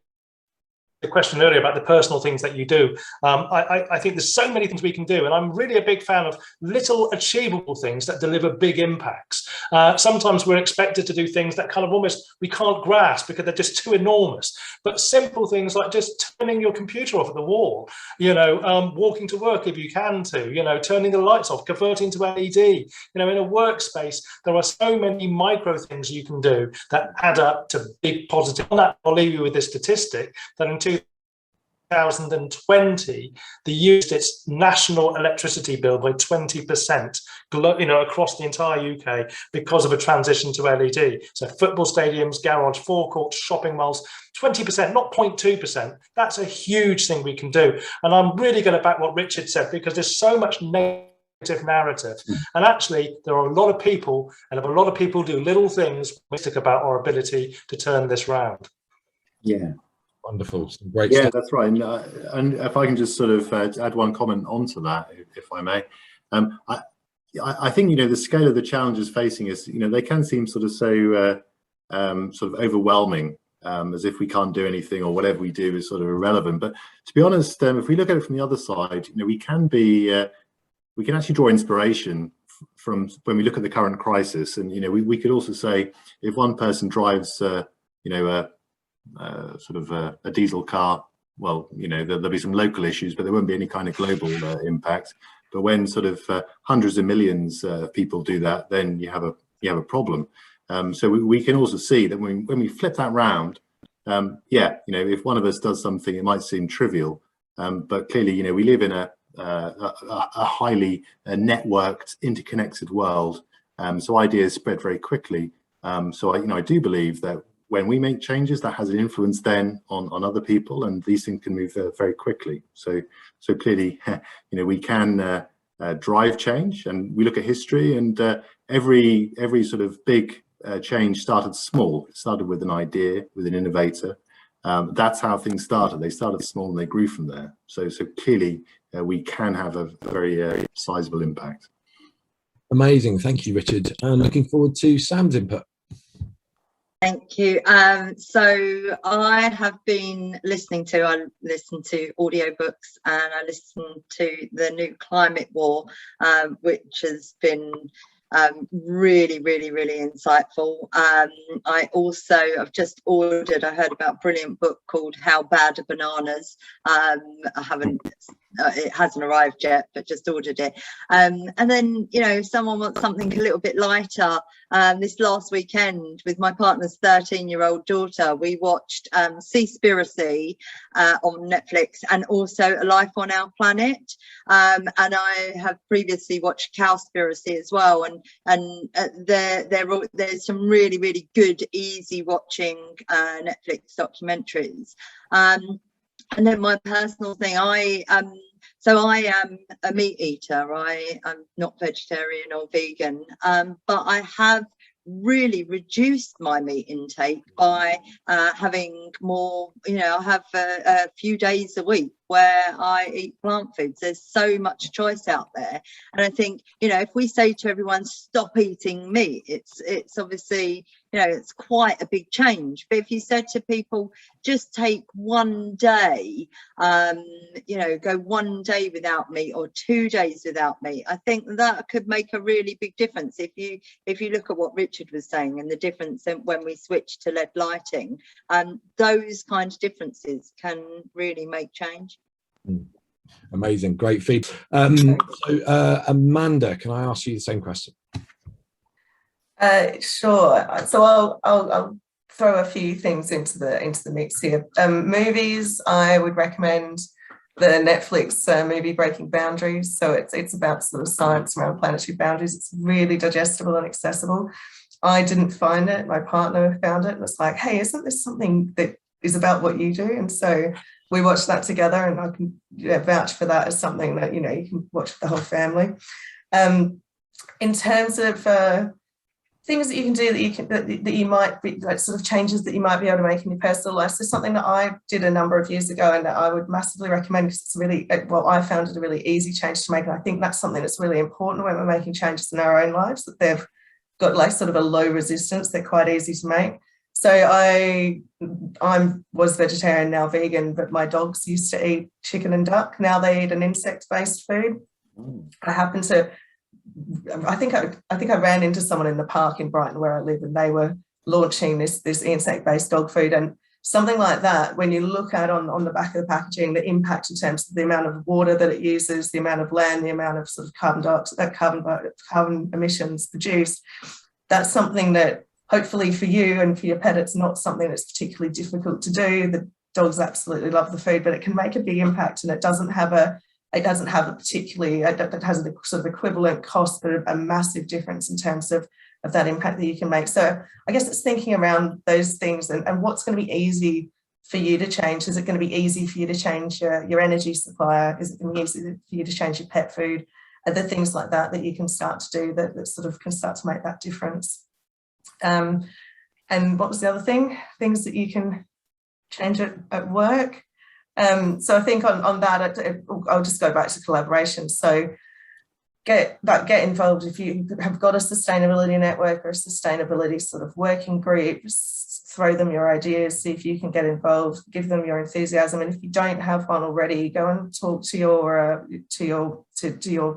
[SPEAKER 3] question earlier about the personal things that you do. I think there's so many things we can do, and I'm really a big fan of little achievable things that deliver big impacts. Sometimes we're expected to do things that kind of almost we can't grasp because they're just too enormous. But simple things like just turning your computer off at the wall, walking to work if you can to, turning the lights off, converting to LED. In a workspace, there are so many micro things you can do that add up to big positive. On that, I'll leave you with this statistic that in 2020, they used its national electricity bill by 20%, across the entire UK because of a transition to LED. So football stadiums, garage, forecourts, shopping malls, 20%, not 0.2%. That's a huge thing we can do. And I'm really going to back what Richard said, because there's so much negative narrative. And actually, there are a lot of people, and if a lot of people do little things, we stick about our ability to turn this round.
[SPEAKER 5] Yeah.
[SPEAKER 1] Wonderful. Some great
[SPEAKER 5] Yeah,
[SPEAKER 1] stuff.
[SPEAKER 5] that's right. And if I can just sort of add one comment onto that, if I may. I think, the scale of the challenges facing us, they can seem sort of so sort of overwhelming, as if we can't do anything or whatever we do is sort of irrelevant. But to be honest, if we look at it from the other side, we can actually draw inspiration from when we look at the current crisis. And, we could also say if one person drives, sort of a diesel car, well, there'll be some local issues, but there won't be any kind of global impact. But when sort of hundreds of millions of people do that, then you have a problem. So we can also see that when we flip that round, if one of us does something, it might seem trivial, but clearly, we live in a highly networked, interconnected world. So ideas spread very quickly. So I do believe that when we make changes, that has an influence then on other people, and these things can move very quickly. So clearly, we can drive change, and we look at history, and every sort of big change started small. It started with an idea, with an innovator. That's how things started. They started small and they grew from there. So clearly, we can have a very sizable impact.
[SPEAKER 1] Amazing. Thank you, Richard. And looking forward to Sam's input.
[SPEAKER 2] Thank you. So I have been listening to audiobooks, and I listened to the new Climate War, which has been really insightful. I've just ordered, I heard about a brilliant book called How Bad Are Bananas? It hasn't arrived yet, but just ordered it. And then, if someone wants something a little bit lighter, this last weekend with my partner's 13-year-old daughter, we watched Seaspiracy on Netflix, and also A Life on Our Planet. And I have previously watched Cowspiracy as well. And there's some really good, easy watching Netflix documentaries. And then my personal thing, I am a meat eater. I'm not vegetarian or vegan, but I have really reduced my meat intake by having more, I have a few days a week where I eat plant foods. There's so much choice out there, and I think, if we say to everyone stop eating meat, it's obviously, it's quite a big change. But if you said to people just take one day, go one day without meat or 2 days without meat, I think that could make a really big difference. If you look at what Richard was saying and the difference when we switch to LED lighting, those kind of differences can really make change.
[SPEAKER 1] Amazing, great feed. So Amanda, can I ask you the same question?
[SPEAKER 4] Sure. So I'll throw a few things into the mix here. Movies, I would recommend the Netflix movie Breaking Boundaries. So it's about sort of science around planetary boundaries. It's really digestible and accessible. I didn't find it. My partner found it and was like, hey, isn't this something that is about what you do? And so we watched that together, and I can vouch for that as something that, you can watch with the whole family. In terms of things that you can do that you might be, like, sort of changes that you might be able to make in your personal life. So something that I did a number of years ago and that I would massively recommend, because it's really, well, I found it a really easy change to make. And I think that's something that's really important when we're making changes in our own lives, that they've got like sort of a low resistance. They're quite easy to make. So I was vegetarian, now vegan, but my dogs used to eat chicken and duck. Now they eat an insect-based food. I think I ran into someone in the park in Brighton where I live, and they were launching this insect-based dog food. And something like that, when you look at on the back of the packaging, the impact in terms of the amount of water that it uses, the amount of land, the amount of sort of carbon emissions produced, that's something that hopefully for you and for your pet, it's not something that's particularly difficult to do. The dogs absolutely love the food, but it can make a big impact, and it has a sort of equivalent cost, but a massive difference in terms of that impact that you can make. So I guess it's thinking around those things and what's going to be easy for you to change. Is it going to be easy for you to change your energy supplier? Is it going to be easy for you to change your pet food? Are there things like that you can start to do that sort of can start to make that difference? And what was the other thing? Things that you can change at work. So I think on that, I'll just go back to collaboration. So get involved. If you have got a sustainability network or a sustainability sort of working group, throw them your ideas, see if you can get involved, give them your enthusiasm. And if you don't have one already, go and talk to your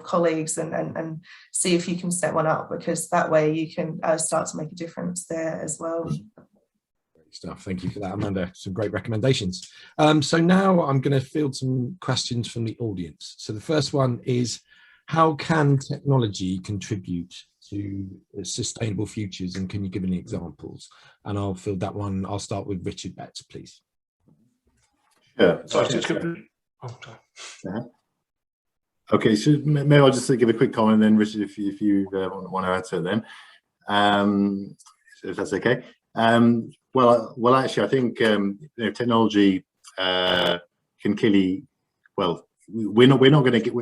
[SPEAKER 4] colleagues and see if you can set one up, because that way you can start to make a difference there as well.
[SPEAKER 1] Great stuff. Thank you for that, Amanda. Some great recommendations. So now I'm going to field some questions from the audience. So the first one is, how can technology contribute to sustainable futures, and can you give any examples? And I'll field that one. I'll start with Richard Betts, please.
[SPEAKER 5] Yeah. Okay, so maybe I'll just give a quick comment, and then Richard, if you want to add to it, then, if that's okay. Well, actually, I think technology can clearly. Well, we're not going to get.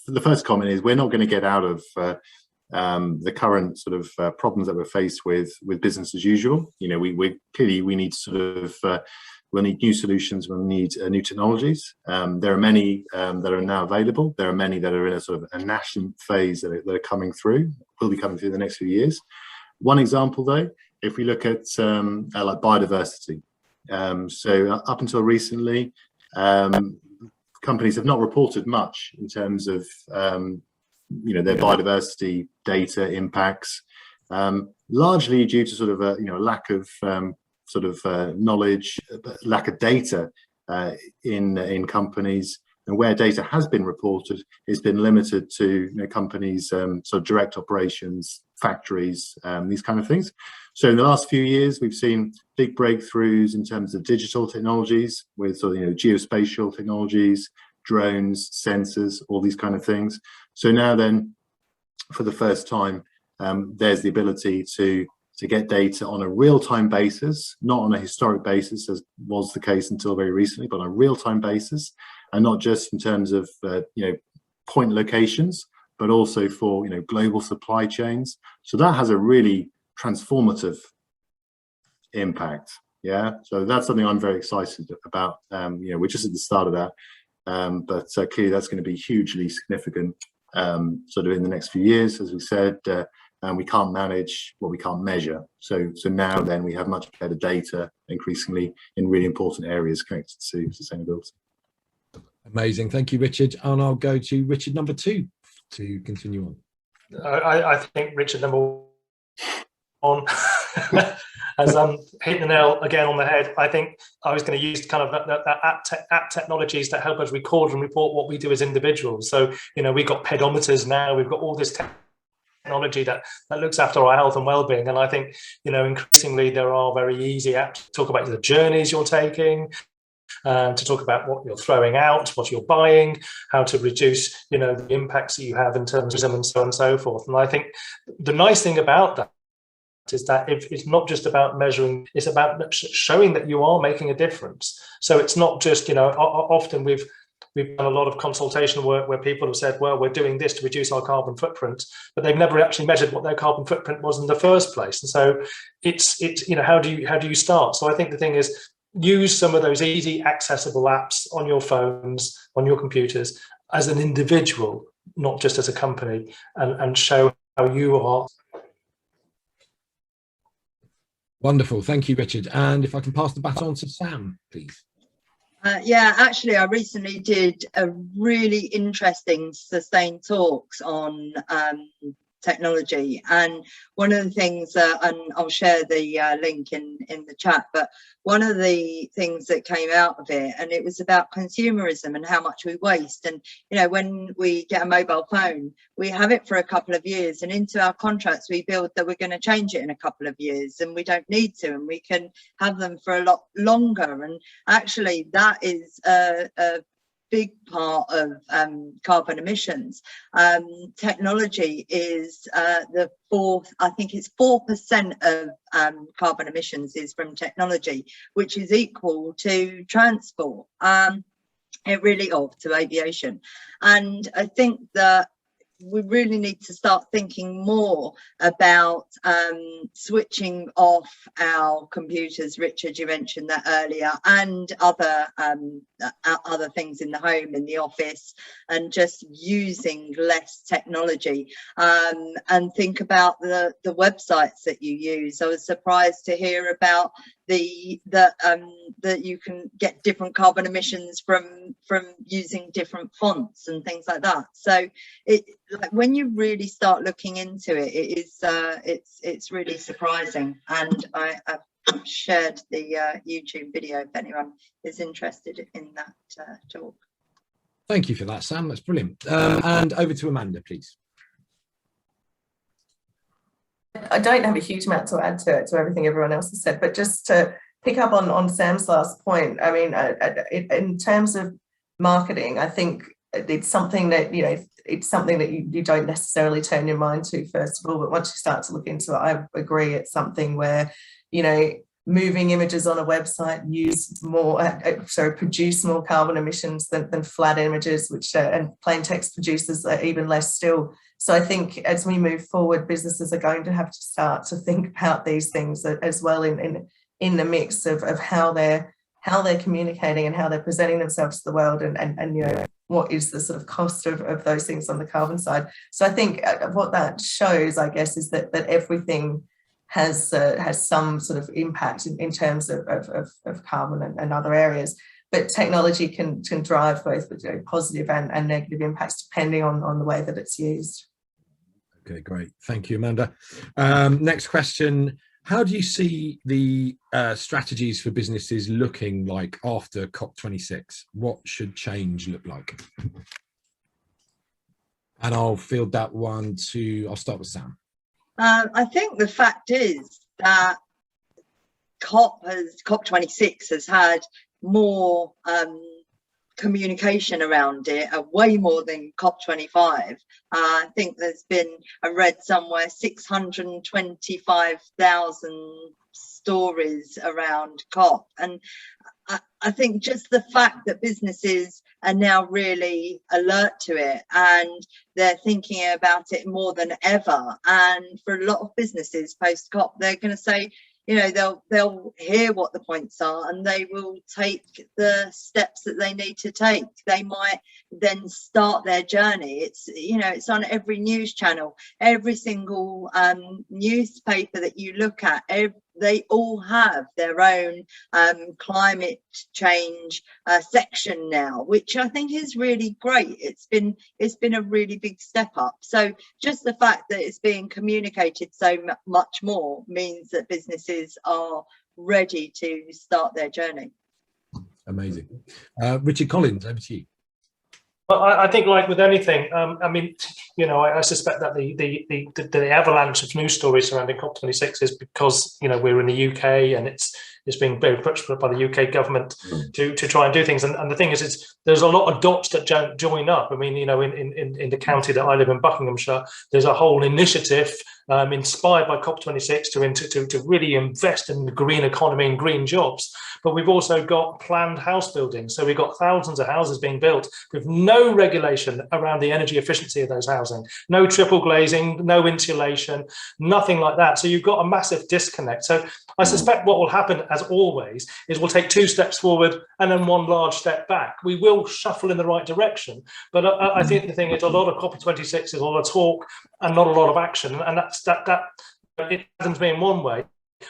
[SPEAKER 5] The first comment is, we're not going to get out of the current sort of problems that we're faced with business as usual. We need sort of we'll need new solutions. We'll need new technologies. There are many that are now available. There are many that are in a sort of a nascent phase that are coming through. Will be coming through the next few years. One example, though, if we look at like biodiversity. So up until recently, companies have not reported much in terms of their biodiversity data impacts, largely due to sort of a lack of knowledge, lack of data in companies. And where data has been reported, it's been limited to companies' sort of direct operations, factories, these kind of things. So in the last few years, we've seen big breakthroughs in terms of digital technologies with sort of geospatial technologies, drones, sensors, all these kind of things. So now then, for the first time, there's the ability to get data on a real-time basis, not on a historic basis, as was the case until very recently, but on a real-time basis, and not just in terms of point locations, but also for global supply chains. So that has a really transformative impact. Yeah, so that's something I'm very excited about. We're just at the start of that, but clearly that's going to be hugely significant sort of in the next few years, as we said. And we can't manage what we can't measure. So now then we have much better data increasingly in really important areas connected to sustainability.
[SPEAKER 1] Amazing. Thank you, Richard. And I'll go to Richard number 2 to continue on.
[SPEAKER 3] I think Richard number 1 has hit the nail again on the head. I think I was going to use kind of that app technologies that help us record and report what we do as individuals. So, we've got pedometers now, we've got all this technology that looks after our health and well-being. And I think, increasingly there are very easy apps to talk about the journeys you're taking, to talk about what you're throwing out, what you're buying, how to reduce, the impacts that you have in terms of them, and so on and so forth. And I think the nice thing about that is that if it's not just about measuring, it's about showing that you are making a difference. So it's not just, often we've done a lot of consultation work where people have said, well, we're doing this to reduce our carbon footprint, but they've never actually measured what their carbon footprint was in the first place. And so it's how do you start? So I think the thing is, use some of those easy accessible apps on your phones, on your computers, as an individual, not just as a company, and show how you are.
[SPEAKER 1] Wonderful. Thank you, Richard. And if I can pass the baton to Sam, please.
[SPEAKER 2] Yeah, actually, I recently did a really interesting Sustain Talks on technology, and one of the things, and I'll share the link in the chat, but one of the things that came out of it, and it was about consumerism and how much we waste. And when we get a mobile phone, we have it for a couple of years, and into our contracts we build that we're going to change it in a couple of years, and we don't need to, and we can have them for a lot longer. And actually that is a big part of carbon emissions. Technology is the fourth, I think it's 4% of carbon emissions is from technology, which is equal to transport, to aviation. And I think that we really need to start thinking more about switching off our computers. Richard, you mentioned that earlier, and other things in the home, in the office, and just using less technology, and think about the websites that you use. I was surprised to hear about that you can get different carbon emissions from using different fonts and things like that. So when you really start looking into it, it's really surprising. And I've shared the YouTube video if anyone is interested in that talk.
[SPEAKER 1] Thank you for that, Sam. That's brilliant. And over to Amanda, please.
[SPEAKER 4] I don't have a huge amount to add to everything everyone else has said, but just to pick up on Sam's last point, I mean, in terms of marketing, I think it's something that, you don't necessarily turn your mind to first of all, but once you start to look into it, I agree it's something where, moving images on a website produce more carbon emissions than flat images, and plain text produces even less still. So I think as we move forward, businesses are going to have to start to think about these things as well in the mix of how they're communicating and how they're presenting themselves to the world, and what is the sort of cost of those things on the carbon side. So I think what that shows, I guess, is that everything has some sort of impact in terms of carbon and other areas. But technology can drive both positive and negative impacts depending on the way that it's used.
[SPEAKER 1] Okay, great. Thank you, Amanda. Next question. How do you see the strategies for businesses looking like after COP26? What should change look like? And I'll field that one I'll start with Sam.
[SPEAKER 2] I think the fact is that COP26 has had more communication around it, way more than COP25. I think I read somewhere 625,000 stories around COP. And I think just the fact that businesses are now really alert to it, and they're thinking about it more than ever. And for a lot of businesses post COP, they're going to say, they'll hear what the points are, and they will take the steps that they need to take. They might then start their journey. It's on every news channel, every single newspaper that you look at. They all have their own climate change section now, which I think is really great. It's been a really big step up. So just the fact that it's being communicated so much more means that businesses are ready to start their journey.
[SPEAKER 1] Amazing. Richard Collins, over to you.
[SPEAKER 3] Well, I think, like with anything, I suspect that the avalanche of news stories surrounding COP26 is because we're in the UK and it's being very pushed by the UK government to try and do things. And the thing is, there's a lot of dots that don't join up. I mean, in the county that I live in, Buckinghamshire, there's a whole initiative inspired by COP26 to really invest in the green economy and green jobs. But we've also got planned house building. So we've got thousands of houses being built with no regulation around the energy efficiency of those housing, no triple glazing, no insulation, nothing like that. So you've got a massive disconnect. So I suspect what will happen, as always, is we'll take 2 steps forward and then 1 large step back. We will shuffle in the right direction. But I think the thing is, a lot of COP26 is a lot of talk and not a lot of action. And that it happens to be in one way.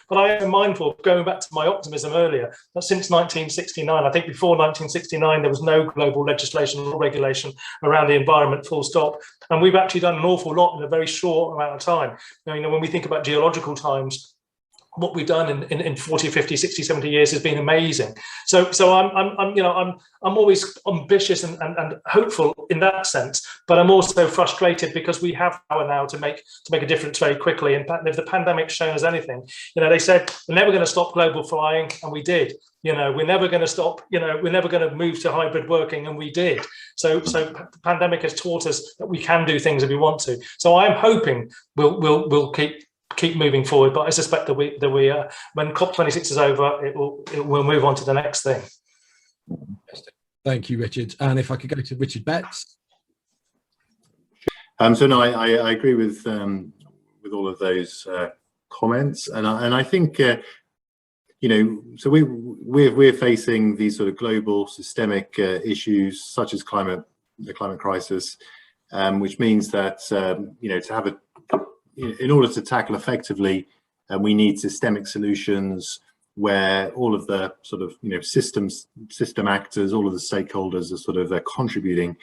[SPEAKER 3] But I am mindful, going back to my optimism earlier, that since 1969, I think before 1969, there was no global legislation or regulation around the environment, full stop. And we've actually done an awful lot in a very short amount of time. When we think about geological times, what we've done in 40, 50, 60, 70 years has been amazing. So I'm always ambitious and hopeful in that sense, but I'm also frustrated because we have power now to make a difference very quickly. And if the pandemic's shown us anything, they said we're never going to stop global flying, and we did. We're never going to stop. We're never going to move to hybrid working, and we did. So the pandemic has taught us that we can do things if we want to. So I'm hoping we'll keep moving forward, but I suspect that we when COP26 is over, we'll move on to the next thing.
[SPEAKER 1] Thank you, Richard. And if I could go to Richard Betts.
[SPEAKER 5] So no, I agree with all of those comments, and I think so we're facing these sort of global systemic issues such as the climate crisis, which means that to have in order to tackle effectively, we need systemic solutions where all of the sort of system actors, all of the stakeholders are sort of contributing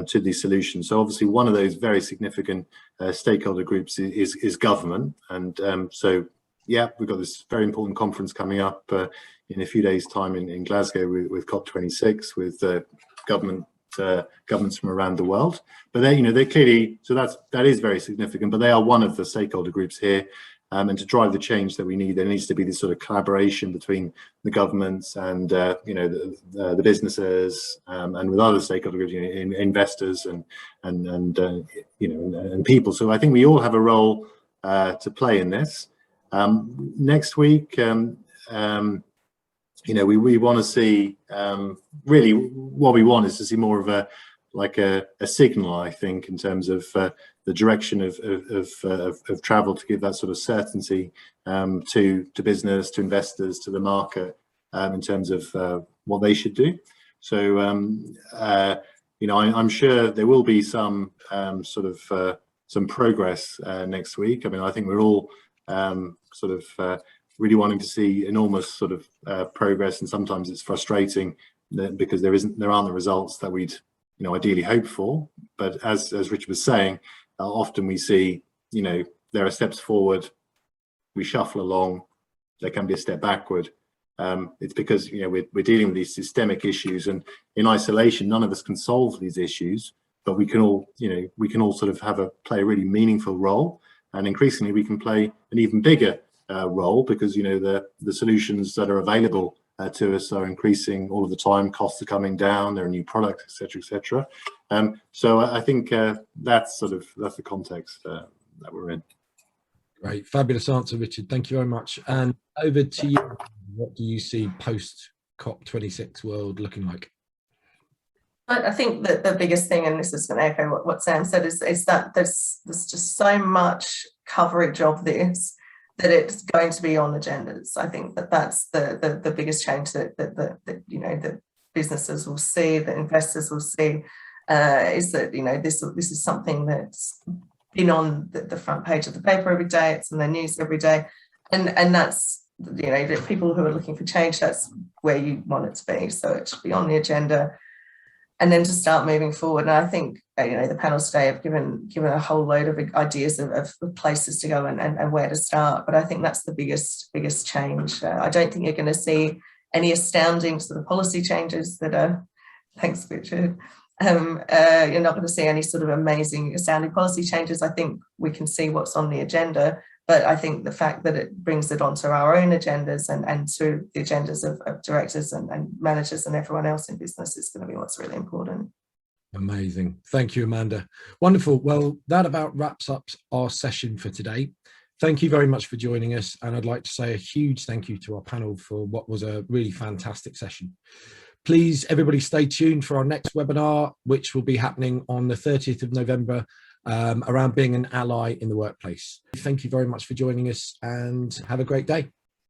[SPEAKER 5] to these solutions. So obviously one of those very significant stakeholder groups is government, and so yeah, we've got this very important conference coming up in a few days' time in Glasgow with COP26 with governments from around the world. But they're clearly, so that is very significant, but they are one of the stakeholder groups here. And to drive the change that we need, there needs to be this sort of collaboration between the governments and the businesses, and with other stakeholder groups, investors and people. So I think we all have a role to play in this. Next week, we want to see, really what we want is to see more of a signal, I think, in terms of the direction of travel, to give that sort of certainty to business, to investors, to the market, in terms of what they should do. So I'm sure there will be some some progress next week. I mean, I think we're all really wanting to see enormous sort of progress, and sometimes it's frustrating because there aren't the results that we'd ideally hope for. But as Richard was saying, often we see there are steps forward, we shuffle along, there can be a step backward. It's because we're dealing with these systemic issues, and in isolation none of us can solve these issues, but we can all sort of play a really meaningful role, and increasingly we can play an even bigger role, because the solutions that are available to us are increasing all of the time. Costs are coming down, there are new products, etc. So I think that's the context that we're in.
[SPEAKER 1] Great, fabulous answer, Richard. Thank you very much. And over to you. What do you see post COP26 world looking like?
[SPEAKER 4] I think that the biggest thing, and this is going to echo what Sam said, is that there's just so much coverage of this that it's going to be on agendas. I think that's the biggest change that the businesses will see, that investors will see, is that this is something that's been on the front page of the paper every day. It's in the news every day, and that's the people who are looking for change. That's where you want it to be. So it should be on the agenda, and then to start moving forward. And I think the panels today have given a whole load of ideas of places to go and where to start. But I think that's the biggest change. I don't think you're going to see any astounding sort of policy changes that are, thanks Richard, You're not going to see any sort of amazing astounding policy changes. I think we can see what's on the agenda, but I think the fact that it brings it onto our own agendas and to the agendas of directors and managers and everyone else in business is going to be what's really important.
[SPEAKER 1] Amazing. Thank you, Amanda. Wonderful. Well, that about wraps up our session for today. Thank you very much for joining us. And I'd like to say a huge thank you to our panel for what was a really fantastic session. Please, everybody, stay tuned for our next webinar, which will be happening on the 30th of November, around being an ally in the workplace. Thank you very much for joining us and have a great day.